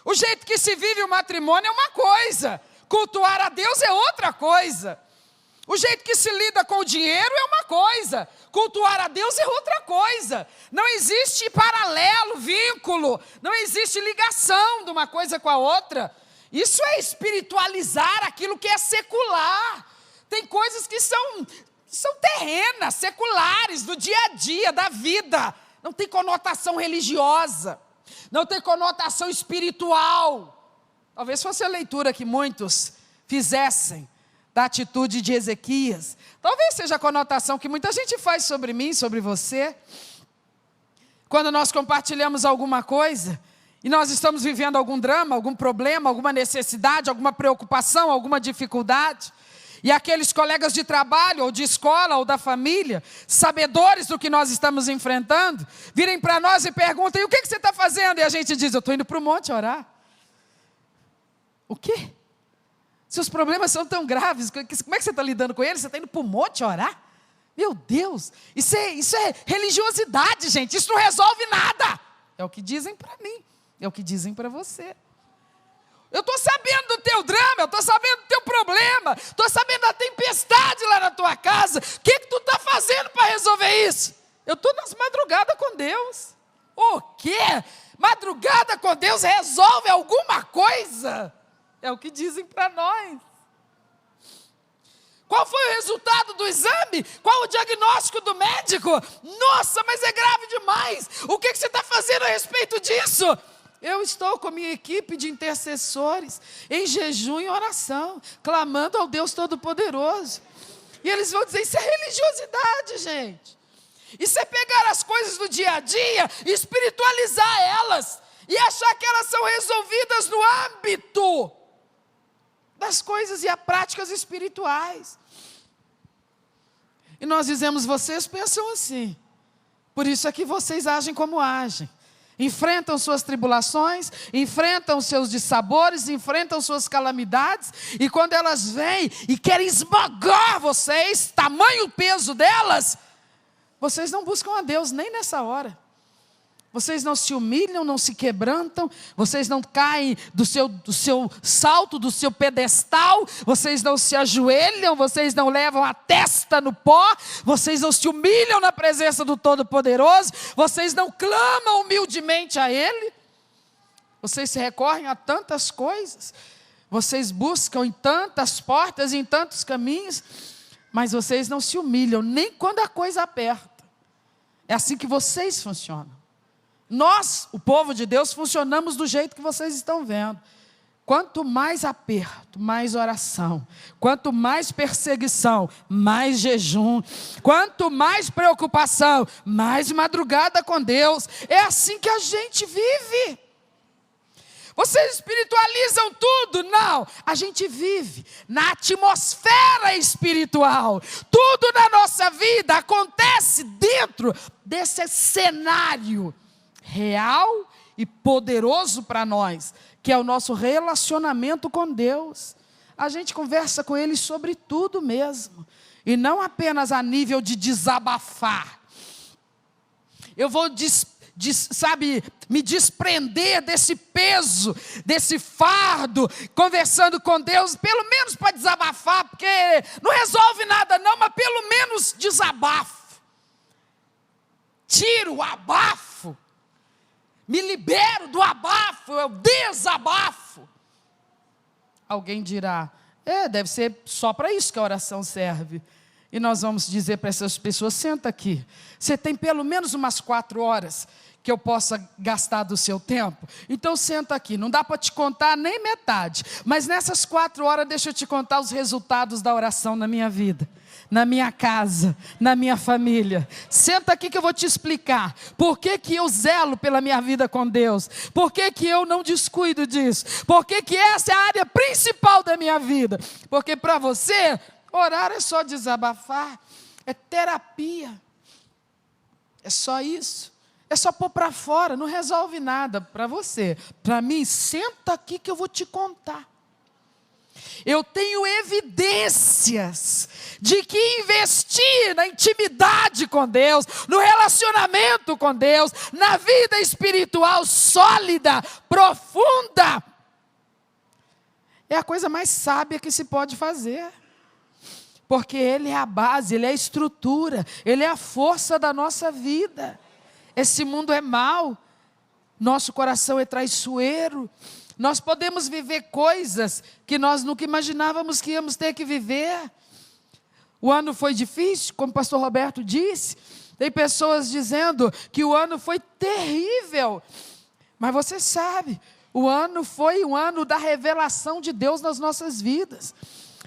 O jeito que se vive o matrimônio é uma coisa, cultuar a Deus é outra coisa. O jeito que se lida com o dinheiro é uma coisa, cultuar a Deus é outra coisa. Não existe paralelo, vínculo, não existe ligação de uma coisa com a outra. Isso é espiritualizar aquilo que é secular. Tem coisas que são terrenas, seculares, do dia a dia, da vida. Não tem conotação religiosa, não tem conotação espiritual. Talvez fosse a leitura que muitos fizessem da atitude de Ezequias. Talvez seja a conotação que muita gente faz sobre mim, sobre você. Quando nós compartilhamos alguma coisa, e nós estamos vivendo algum drama, algum problema, alguma necessidade, alguma preocupação, alguma dificuldade, e aqueles colegas de trabalho, ou de escola, ou da família, sabedores do que nós estamos enfrentando, virem para nós e perguntam, e o que você está fazendo? E a gente diz, eu estou indo para o monte orar. O quê? Se os problemas são tão graves, como é que você está lidando com eles? Você está indo para o monte orar? Meu Deus, isso é religiosidade, gente, isso não resolve nada. É o que dizem para mim, é o que dizem para você. Eu estou sabendo do teu drama, eu estou sabendo do teu problema, estou sabendo da tempestade lá na tua casa. O que tu está fazendo para resolver isso? Eu estou nas madrugadas com Deus. O quê? Madrugada com Deus resolve alguma coisa? É o que dizem para nós. Qual foi o resultado do exame? Qual o diagnóstico do médico? Nossa, mas é grave demais. O que você está fazendo a respeito disso? Eu estou com a minha equipe de intercessores, em jejum e oração, clamando ao Deus Todo-Poderoso. E eles vão dizer, isso é religiosidade, gente. Isso é pegar as coisas do dia a dia e espiritualizar elas, e achar que elas são resolvidas no âmbito das coisas e as práticas espirituais. E nós dizemos, vocês pensam assim, por isso é que vocês agem como agem. Enfrentam suas tribulações, enfrentam seus dissabores, enfrentam suas calamidades, e quando elas vêm e querem esmagar vocês, tamanho o peso delas, vocês não buscam a Deus nem nessa hora. Vocês não se humilham, não se quebrantam, vocês não caem do seu salto, do seu pedestal, vocês não se ajoelham, vocês não levam a testa no pó, vocês não se humilham na presença do Todo-Poderoso, vocês não clamam humildemente a Ele, vocês se recorrem a tantas coisas, vocês buscam em tantas portas, em tantos caminhos, mas vocês não se humilham, nem quando a coisa aperta. É assim que vocês funcionam. Nós, o povo de Deus, funcionamos do jeito que vocês estão vendo. Quanto mais aperto, mais oração. Quanto mais perseguição, mais jejum. Quanto mais preocupação, mais madrugada com Deus. É assim que a gente vive. Vocês espiritualizam tudo? Não. A gente vive na atmosfera espiritual. Tudo na nossa vida acontece dentro desse cenário real e poderoso para nós, que é o nosso relacionamento com Deus. A gente conversa com Ele sobre tudo mesmo, e não apenas a nível de desabafar. Eu vou, me desprender desse peso, desse fardo, conversando com Deus, pelo menos para desabafar, porque não resolve nada não, mas pelo menos desabafo. Tiro o abafo. Me libero do abafo, eu desabafo. Alguém dirá, deve ser só para isso que a oração serve. E nós vamos dizer para essas pessoas, senta aqui. Você tem pelo menos umas 4 horas que eu possa gastar do seu tempo? Então senta aqui, não dá para te contar nem metade. Mas nessas 4 horas, deixa eu te contar os resultados da oração na minha vida, na minha casa, na minha família. Senta aqui que eu vou te explicar por que eu zelo pela minha vida com Deus, por que eu não descuido disso, por que essa é a área principal da minha vida. Porque para você, orar é só desabafar, é terapia, é só isso, é só pôr para fora, não resolve nada para você. Para mim, senta aqui que eu vou te contar. Eu tenho evidências de que investir na intimidade com Deus, no relacionamento com Deus, na vida espiritual sólida, profunda, é a coisa mais sábia que se pode fazer. Porque Ele é a base, Ele é a estrutura, Ele é a força da nossa vida. Esse mundo é mau, nosso coração é traiçoeiro. Nós podemos viver coisas que nós nunca imaginávamos que íamos ter que viver. O ano foi difícil, como o pastor Roberto disse. Tem pessoas dizendo que o ano foi terrível. Mas você sabe, o ano foi um ano da revelação de Deus nas nossas vidas,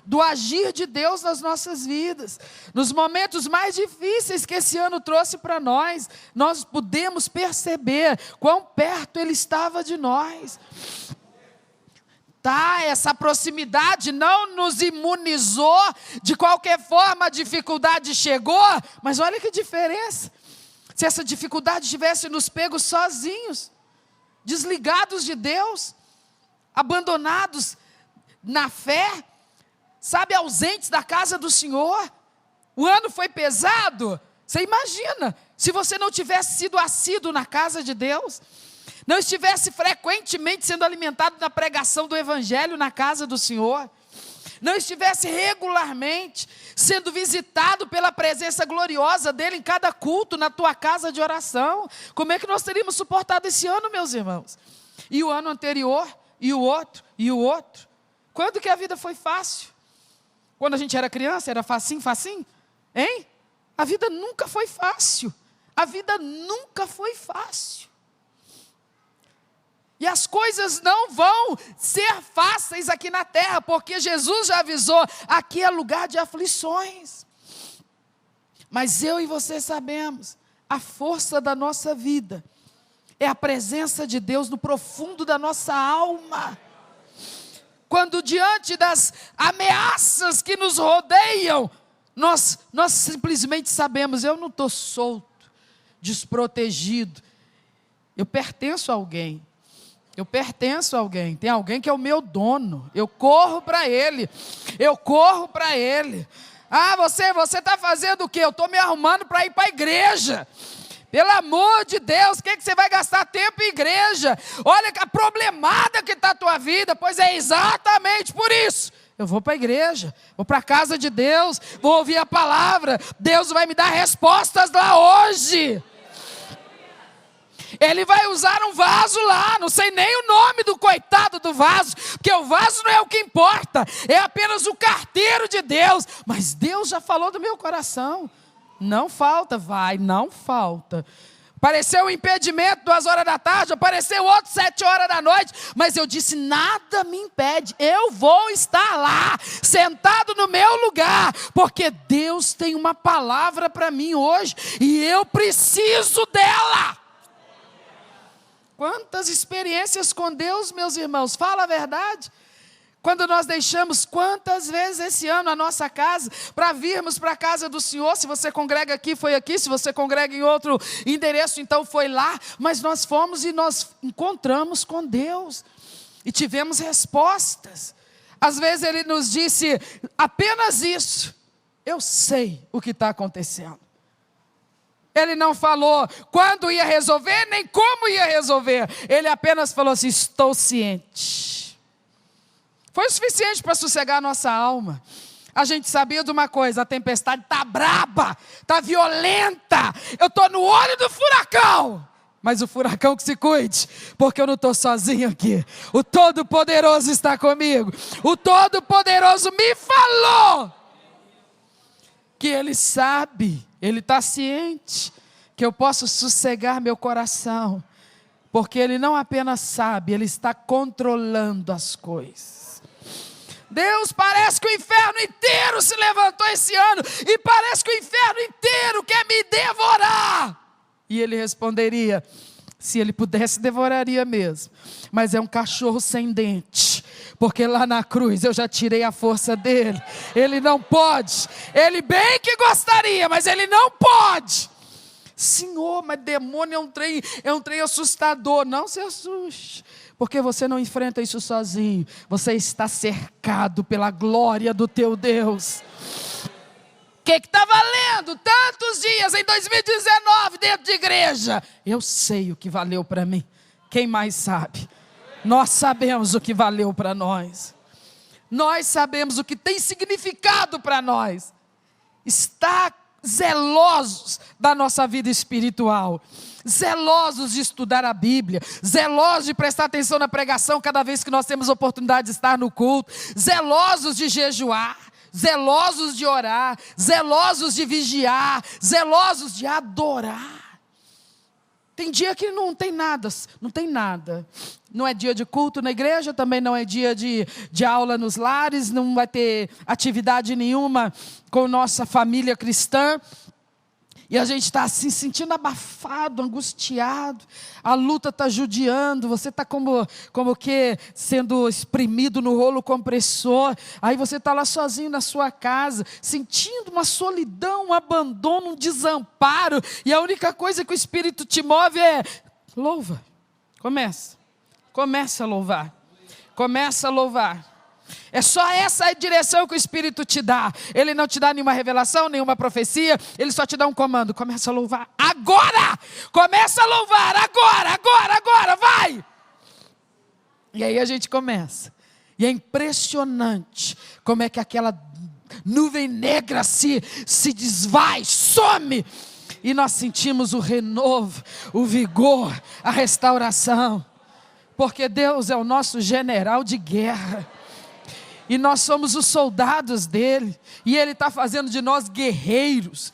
do agir de Deus nas nossas vidas. Nos momentos mais difíceis que esse ano trouxe para nós, nós pudemos perceber quão perto Ele estava de nós. Essa proximidade não nos imunizou, de qualquer forma a dificuldade chegou, mas olha que diferença. Se essa dificuldade tivesse nos pego sozinhos, desligados de Deus, abandonados na fé, sabe, ausentes da casa do Senhor, o ano foi pesado. Você imagina, se você não tivesse sido assíduo na casa de Deus, não estivesse frequentemente sendo alimentado na pregação do Evangelho na casa do Senhor, não estivesse regularmente sendo visitado pela presença gloriosa dEle em cada culto, na tua casa de oração, como é que nós teríamos suportado esse ano, meus irmãos? E o ano anterior, e o outro, e o outro. Quando que a vida foi fácil? Quando a gente era criança, era facinho, facinho? Hein? A vida nunca foi fácil. A vida nunca foi fácil. E as coisas não vão ser fáceis aqui na terra, porque Jesus já avisou, aqui é lugar de aflições. Mas eu e você sabemos, a força da nossa vida é a presença de Deus no profundo da nossa alma. Quando diante das ameaças que nos rodeiam, nós simplesmente sabemos, eu não estou solto, desprotegido, eu pertenço a alguém. Eu pertenço a alguém, tem alguém que é o meu dono, eu corro para Ele, você está fazendo o quê? Eu estou me arrumando para ir para a igreja. Pelo amor de Deus, o que você vai gastar tempo em igreja? Olha a problemada que está a tua vida, pois é exatamente por isso. Eu vou para a igreja, vou para a casa de Deus, vou ouvir a palavra, Deus vai me dar respostas lá hoje. Ele vai usar um vaso lá, não sei nem o nome do coitado do vaso, porque o vaso não é o que importa, é apenas o carteiro de Deus. Mas Deus já falou do meu coração, não falta, não falta. Apareceu um impedimento 2 horas da tarde, apareceu outro 7 horas da noite, mas eu disse, nada me impede, eu vou estar lá, sentado no meu lugar, porque Deus tem uma palavra para mim hoje, e eu preciso dela. Quantas experiências com Deus, meus irmãos, fala a verdade. Quando nós deixamos, quantas vezes esse ano a nossa casa, para virmos para a casa do Senhor, se você congrega aqui, foi aqui, se você congrega em outro endereço, então foi lá, mas nós fomos e nós encontramos com Deus, e tivemos respostas. Às vezes Ele nos disse, apenas isso, eu sei o que está acontecendo. Ele não falou quando ia resolver, nem como ia resolver. Ele apenas falou assim, estou ciente. Foi o suficiente para sossegar a nossa alma. A gente sabia de uma coisa, a tempestade está braba, está violenta. Eu estou no olho do furacão. mas o furacão que se cuide, porque eu não estou sozinho aqui. O Todo-Poderoso está comigo. O Todo-Poderoso me falou que Ele sabe, Ele está ciente, que eu posso sossegar meu coração, porque Ele não apenas sabe, Ele está controlando as coisas. Deus, parece que o inferno inteiro se levantou esse ano, e parece que o inferno inteiro quer me devorar. E Ele responderia: se Ele pudesse, devoraria mesmo, mas é um cachorro sem dente, porque lá na cruz eu já tirei a força dele. Ele não pode, ele bem que gostaria, mas ele não pode. Senhor, mas demônio é um trem assustador. Não se assuste, porque você não enfrenta isso sozinho. Você está cercado pela glória do teu Deus. O que está valendo tantos dias em 2019 dentro de igreja? Eu sei o que valeu para mim. Quem mais sabe? Nós sabemos o que valeu para nós. Nós sabemos o que tem significado para nós. Está zelosos da nossa vida espiritual, zelosos de estudar a Bíblia, zelosos de prestar atenção na pregação cada vez que nós temos oportunidade de estar no culto, zelosos de jejuar, zelosos de orar, zelosos de vigiar, zelosos de adorar. Tem dia que não tem nada, não tem nada. Não é dia de culto na igreja, também não é dia de aula nos lares, não vai ter atividade nenhuma com nossa família cristã. E a gente está assim, sentindo abafado, angustiado, a luta está judiando, você está como que sendo espremido no rolo compressor, aí você está lá sozinho na sua casa, sentindo uma solidão, um abandono, um desamparo, e a única coisa que o Espírito te move é: louva, começa a louvar, começa a louvar. É só essa a direção que o Espírito te dá. Ele não te dá nenhuma revelação, nenhuma profecia. Ele só te dá um comando: começa a louvar agora. Começa a louvar agora, vai. E aí a gente começa. E é impressionante como é que aquela nuvem negra se desvai, some. E nós sentimos o renovo, o vigor, a restauração. Porque Deus é o nosso general de guerra. E nós somos os soldados dele. E ele está fazendo de nós guerreiros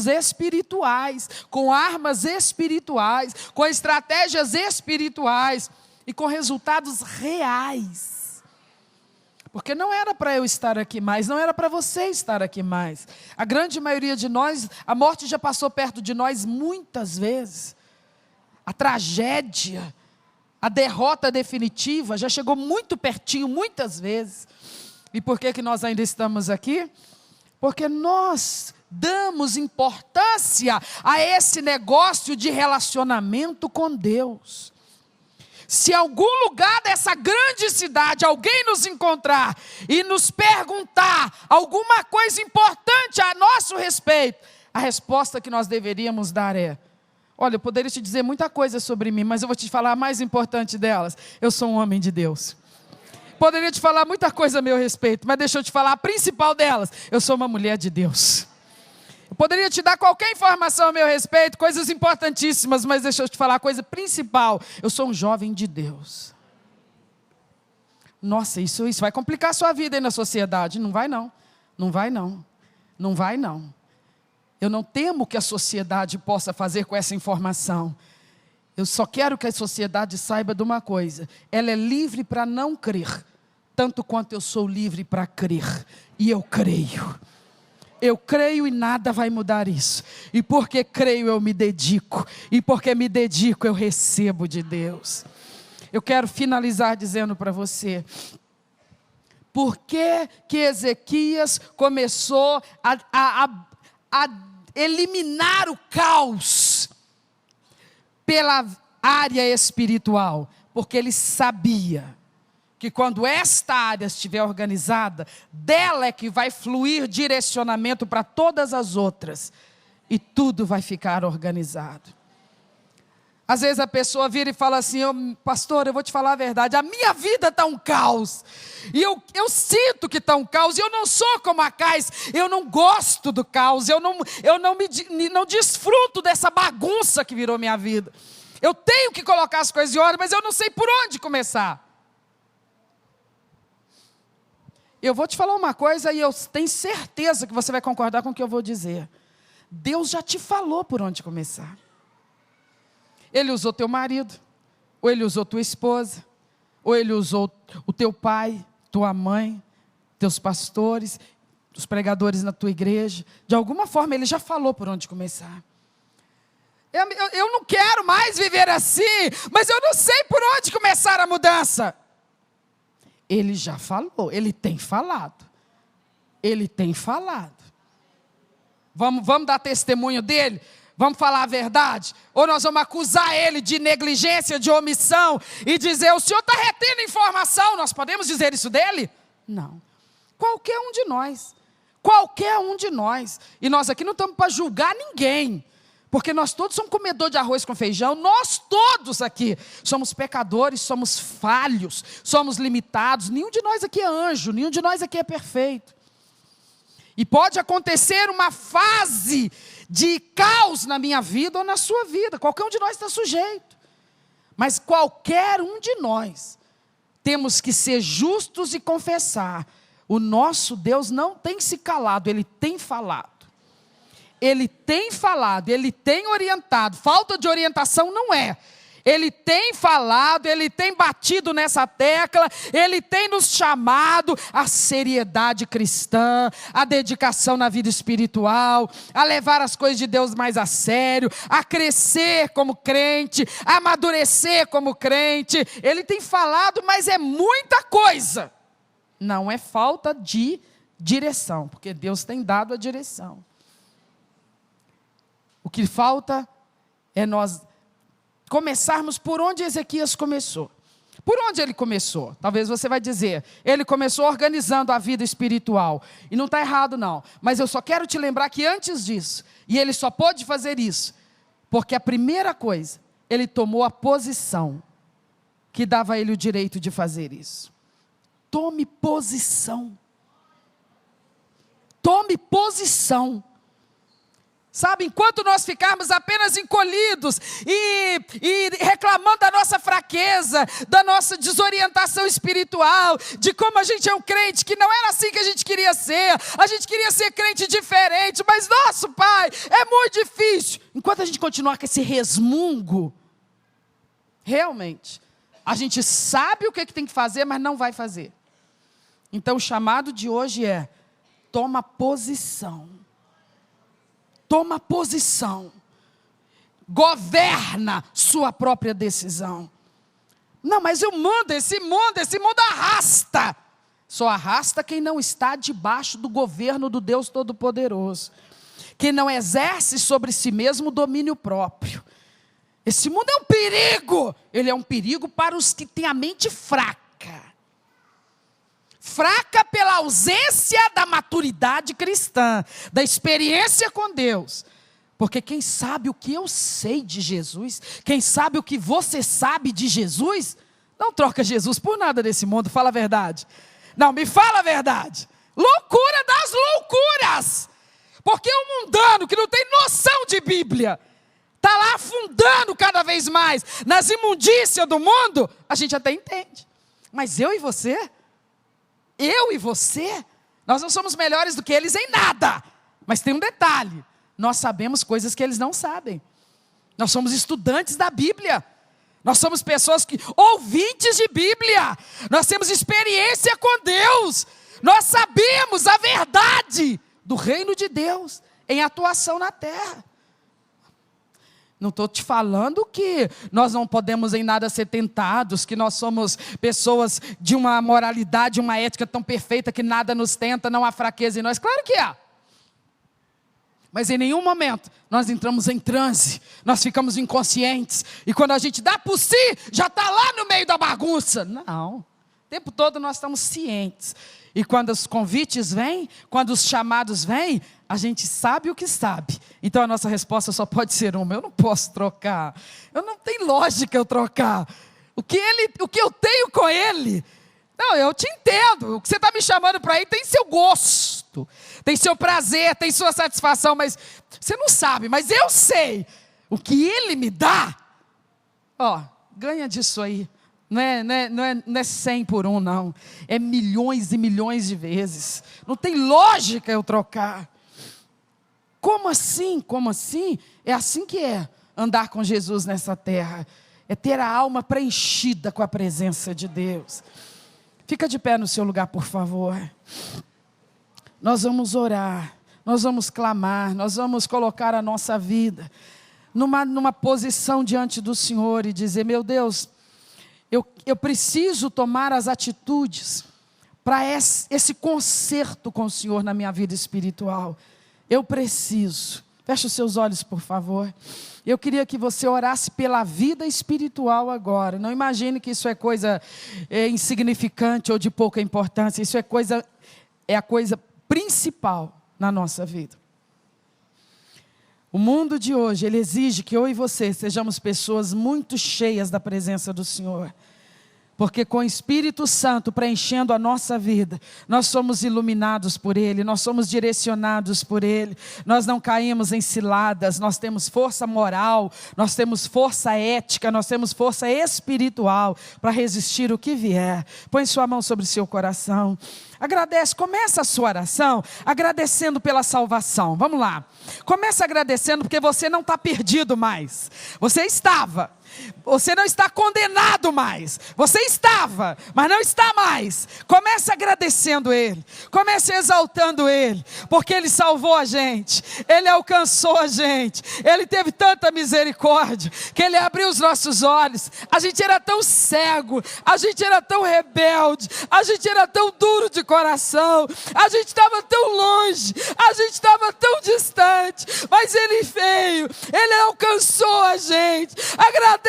espirituais, com armas espirituais, com estratégias espirituais e com resultados reais. Porque não era para eu estar aqui mais, não era para você estar aqui mais. A grande maioria de nós, a morte já passou perto de nós muitas vezes. A tragédia, a derrota definitiva já chegou muito pertinho, muitas vezes. E por que nós ainda estamos aqui? Porque nós damos importância a esse negócio de relacionamento com Deus. Se algum lugar dessa grande cidade alguém nos encontrar e nos perguntar alguma coisa importante a nosso respeito, a resposta que nós deveríamos dar é: olha, eu poderia te dizer muita coisa sobre mim, mas eu vou te falar a mais importante delas: eu sou um homem de Deus. Poderia te falar muita coisa a meu respeito, mas deixa eu te falar a principal delas: eu sou uma mulher de Deus. Eu poderia te dar qualquer informação a meu respeito, coisas importantíssimas, mas deixa eu te falar a coisa principal: eu sou um jovem de Deus. Nossa, isso vai complicar a sua vida aí na sociedade. Não vai não, não vai não, não vai não. Eu não temo que a sociedade possa fazer com essa informação. Eu só quero que a sociedade saiba de uma coisa: ela é livre para não crer, tanto quanto eu sou livre para crer. E eu creio. Eu creio e nada vai mudar isso. E porque creio eu me dedico. E porque me dedico eu recebo de Deus. Eu quero finalizar dizendo para você: por que Ezequias começou a eliminar o caos pela área espiritual? Porque ele sabia que quando esta área estiver organizada, dela é que vai fluir direcionamento para todas as outras, e tudo vai ficar organizado. Às vezes a pessoa vira e fala assim: pastor, eu vou te falar a verdade, a minha vida está um caos, e eu sinto que está um caos, e eu não sou como a Cais, eu não gosto do caos, eu não desfruto dessa bagunça que virou minha vida. Eu tenho que colocar as coisas em ordem, mas eu não sei por onde começar. Eu vou te falar uma coisa e eu tenho certeza que você vai concordar com o que eu vou dizer. Deus já te falou por onde começar. Ele usou teu marido, ou Ele usou tua esposa, ou Ele usou o teu pai, tua mãe, teus pastores, os pregadores na tua igreja. De alguma forma Ele já falou por onde começar. Eu não quero mais viver assim, mas eu não sei por onde começar a mudança. Ele já falou, Ele tem falado. Ele tem falado. Vamos dar testemunho dele? Vamos falar a verdade? Ou nós vamos acusar ele de negligência, de omissão, e dizer, o senhor está retendo informação? Nós podemos dizer isso dele? Não. Qualquer um de nós. Qualquer um de nós. E nós aqui não estamos para julgar ninguém. Porque nós todos somos comedor de arroz com feijão, nós todos aqui somos pecadores, somos falhos, somos limitados, nenhum de nós aqui é anjo, nenhum de nós aqui é perfeito. E pode acontecer uma fase de caos na minha vida ou na sua vida, qualquer um de nós está sujeito. Mas qualquer um de nós temos que ser justos e confessar, o nosso Deus não tem se calado, Ele tem falado. Ele tem falado, Ele tem orientado, falta de orientação não é. Ele tem falado, Ele tem batido nessa tecla, Ele tem nos chamado à seriedade cristã, à dedicação na vida espiritual, a levar as coisas de Deus mais a sério, a crescer como crente, a amadurecer como crente. Ele tem falado, mas é muita coisa. Não é falta de direção, porque Deus tem dado a direção. O que falta é nós começarmos por onde Ezequias começou. Por onde ele começou? Talvez você vai dizer, ele começou organizando a vida espiritual. E não está errado não, mas eu só quero te lembrar que antes disso, e ele só pôde fazer isso, porque a primeira coisa, ele tomou a posição que dava a ele o direito de fazer isso. Tome posição. Tome posição. Sabe, enquanto nós ficarmos apenas encolhidos e reclamando da nossa fraqueza, da nossa desorientação espiritual, de como a gente é um crente que não era assim que a gente queria ser crente diferente, mas nosso Pai, é muito difícil. Enquanto a gente continuar com esse resmungo, realmente, a gente sabe o que tem que fazer, mas não vai fazer. Então o chamado de hoje é, toma posição. Toma posição, governa sua própria decisão. Não, mas eu mando, esse mundo arrasta. Só arrasta quem não está debaixo do governo do Deus Todo-Poderoso. Quem não exerce sobre si mesmo o domínio próprio. Esse mundo é um perigo. Ele é um perigo para os que têm a mente fraca. Fraca pela ausência da maturidade cristã, da experiência com Deus. Porque quem sabe o que eu sei de Jesus, quem sabe o que você sabe de Jesus, não troca Jesus por nada desse mundo, fala a verdade. Não, me fala a verdade. Loucura das loucuras. Porque o mundano que não tem noção de Bíblia, está lá afundando cada vez mais nas imundícias do mundo, a gente até entende. Mas eu e você, nós não somos melhores do que eles em nada. Mas tem um detalhe, nós sabemos coisas que eles não sabem. Nós somos estudantes da Bíblia. Nós somos pessoas ouvintes de Bíblia. Nós temos experiência com Deus. Nós sabemos a verdade do reino de Deus em atuação na terra. Não estou te falando que nós não podemos em nada ser tentados, que nós somos pessoas de uma moralidade, uma ética tão perfeita que nada nos tenta, não há fraqueza em nós. Claro que há. Mas em nenhum momento nós entramos em transe, nós ficamos inconscientes. E quando a gente dá por si, já está lá no meio da bagunça. Não, o tempo todo nós estamos cientes. E quando os convites vêm, quando os chamados vêm, a gente sabe o que sabe. Então a nossa resposta só pode ser uma: eu não posso trocar. Não tem lógica eu trocar. O que eu tenho com Ele, não, eu te entendo. O que você está me chamando para ir tem seu gosto, tem seu prazer, tem sua satisfação, mas você não sabe, mas eu sei. O que Ele me dá Ganha disso aí. Não é 100 por 1, não. É milhões e milhões de vezes. Não tem lógica eu trocar. Como assim? Como assim? É assim que é andar com Jesus nessa terra. É ter a alma preenchida com a presença de Deus. Fica de pé no seu lugar, por favor. Nós vamos orar, nós vamos clamar, nós vamos colocar a nossa vida numa posição diante do Senhor e dizer: meu Deus, eu preciso tomar as atitudes para esse conserto com o Senhor na minha vida espiritual. Eu preciso. Feche os seus olhos, por favor. Eu queria que você orasse pela vida espiritual agora. Não imagine que isso é coisa insignificante ou de pouca importância. Isso é a coisa principal na nossa vida. O mundo de hoje, ele exige que eu e você sejamos pessoas muito cheias da presença do Senhor. Porque com o Espírito Santo preenchendo a nossa vida, nós somos iluminados por Ele, nós somos direcionados por Ele, nós não caímos em ciladas, nós temos força moral, nós temos força ética, nós temos força espiritual para resistir o que vier. Põe sua mão sobre o seu coração. Agradece, começa a sua oração agradecendo pela salvação. Vamos lá. Começa agradecendo porque você não está perdido mais. Você estava. Você não está condenado mais. Você estava, mas não está mais. Comece agradecendo Ele. Comece exaltando Ele. Porque Ele salvou a gente. Ele alcançou a gente. Ele teve tanta misericórdia que Ele abriu os nossos olhos. A gente era tão cego. A gente era tão rebelde. A gente era tão duro de coração. A gente estava tão longe. A gente estava tão distante. Mas Ele veio. Ele alcançou a gente. Agradece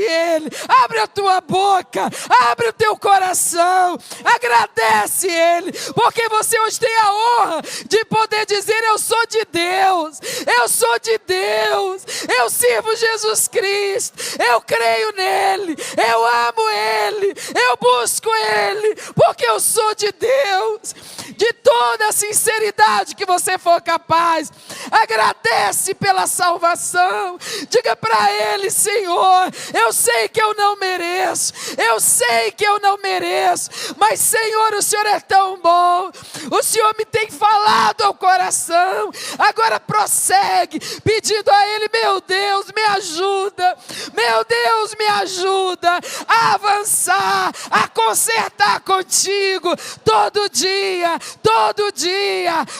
Ele, abre a tua boca, abre o teu coração, agradece Ele, porque você hoje tem a honra de poder dizer: eu sou de Deus, eu sou de Deus, eu sirvo Jesus Cristo, eu creio nele, eu amo Ele, eu busco Ele, porque eu sou de Deus. De toda a sinceridade que você for capaz, agradece pela salvação, diga para Ele: Senhor, eu sei que eu não mereço, eu sei que eu não mereço, mas Senhor, o Senhor é tão bom, o Senhor me tem falado ao coração. Agora prossegue, pedindo a Ele: meu Deus, me ajuda, meu Deus, me ajuda a avançar, a consertar contigo, todo dia,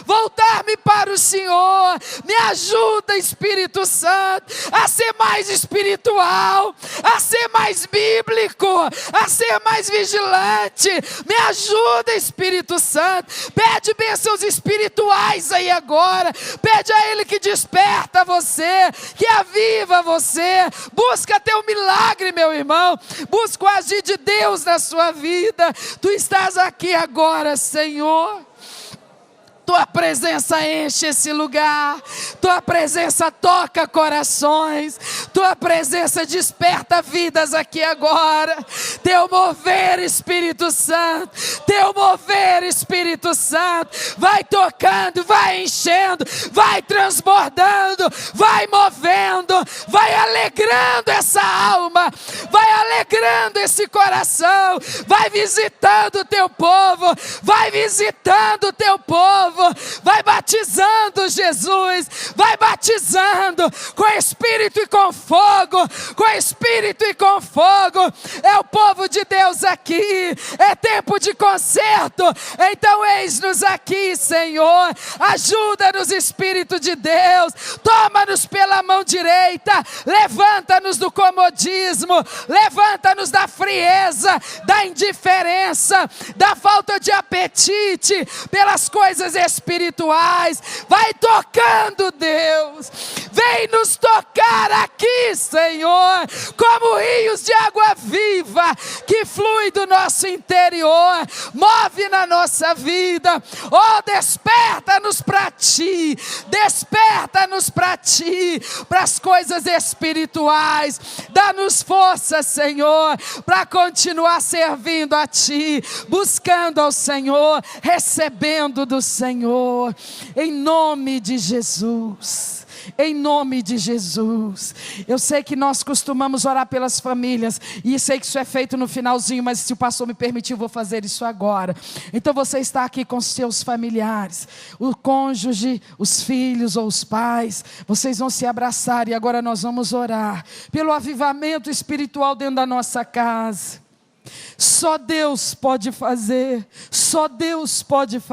voltar-me para o Senhor. Me ajuda, Espírito Santo, a ser mais espiritual, a ser mais bíblico, a ser mais vigilante. Me ajuda, Espírito Santo. Pede bênçãos espirituais aí agora. Pede a Ele que desperta você, que aviva você. Busca teu milagre, meu irmão. Busca o agir de Deus na sua vida. Tu estás aqui agora, Senhor. Tua presença enche esse lugar, Tua presença toca corações, Tua presença desperta vidas aqui agora. Teu mover, Espírito Santo, Teu mover, Espírito Santo, vai tocando, vai enchendo, vai transbordando, vai movendo, vai alegrando essa alma, vai alegrando esse coração, vai visitando o Teu povo, vai visitando o Teu povo. Vai batizando, Jesus, vai batizando com Espírito e com fogo, com Espírito e com fogo. É o povo de Deus aqui, é tempo de conserto. Então eis-nos aqui, Senhor, ajuda-nos, Espírito de Deus, toma-nos pela mão direita, levanta-nos do comodismo, levanta-nos da frieza, da indiferença, da falta de apetite pelas coisas espirituais. Vai tocando, Deus, vem nos tocar aqui, Senhor, como rios de água viva que flui do nosso interior, move na nossa vida. Oh, desperta-nos para Ti, desperta-nos para Ti, para as coisas espirituais. Dá-nos força, Senhor, para continuar servindo a Ti, buscando ao Senhor, recebendo do Senhor, em nome de Jesus. em nome de Jesus. Eu sei que nós costumamos orar pelas famílias, e sei que isso é feito no finalzinho, mas se o pastor me permitir, eu vou fazer isso agora. Então você está aqui com seus familiares, o cônjuge, os filhos ou os pais, vocês vão se abraçar e agora nós vamos orar pelo avivamento espiritual dentro da nossa casa. Só Deus pode fazer, só Deus pode fazer.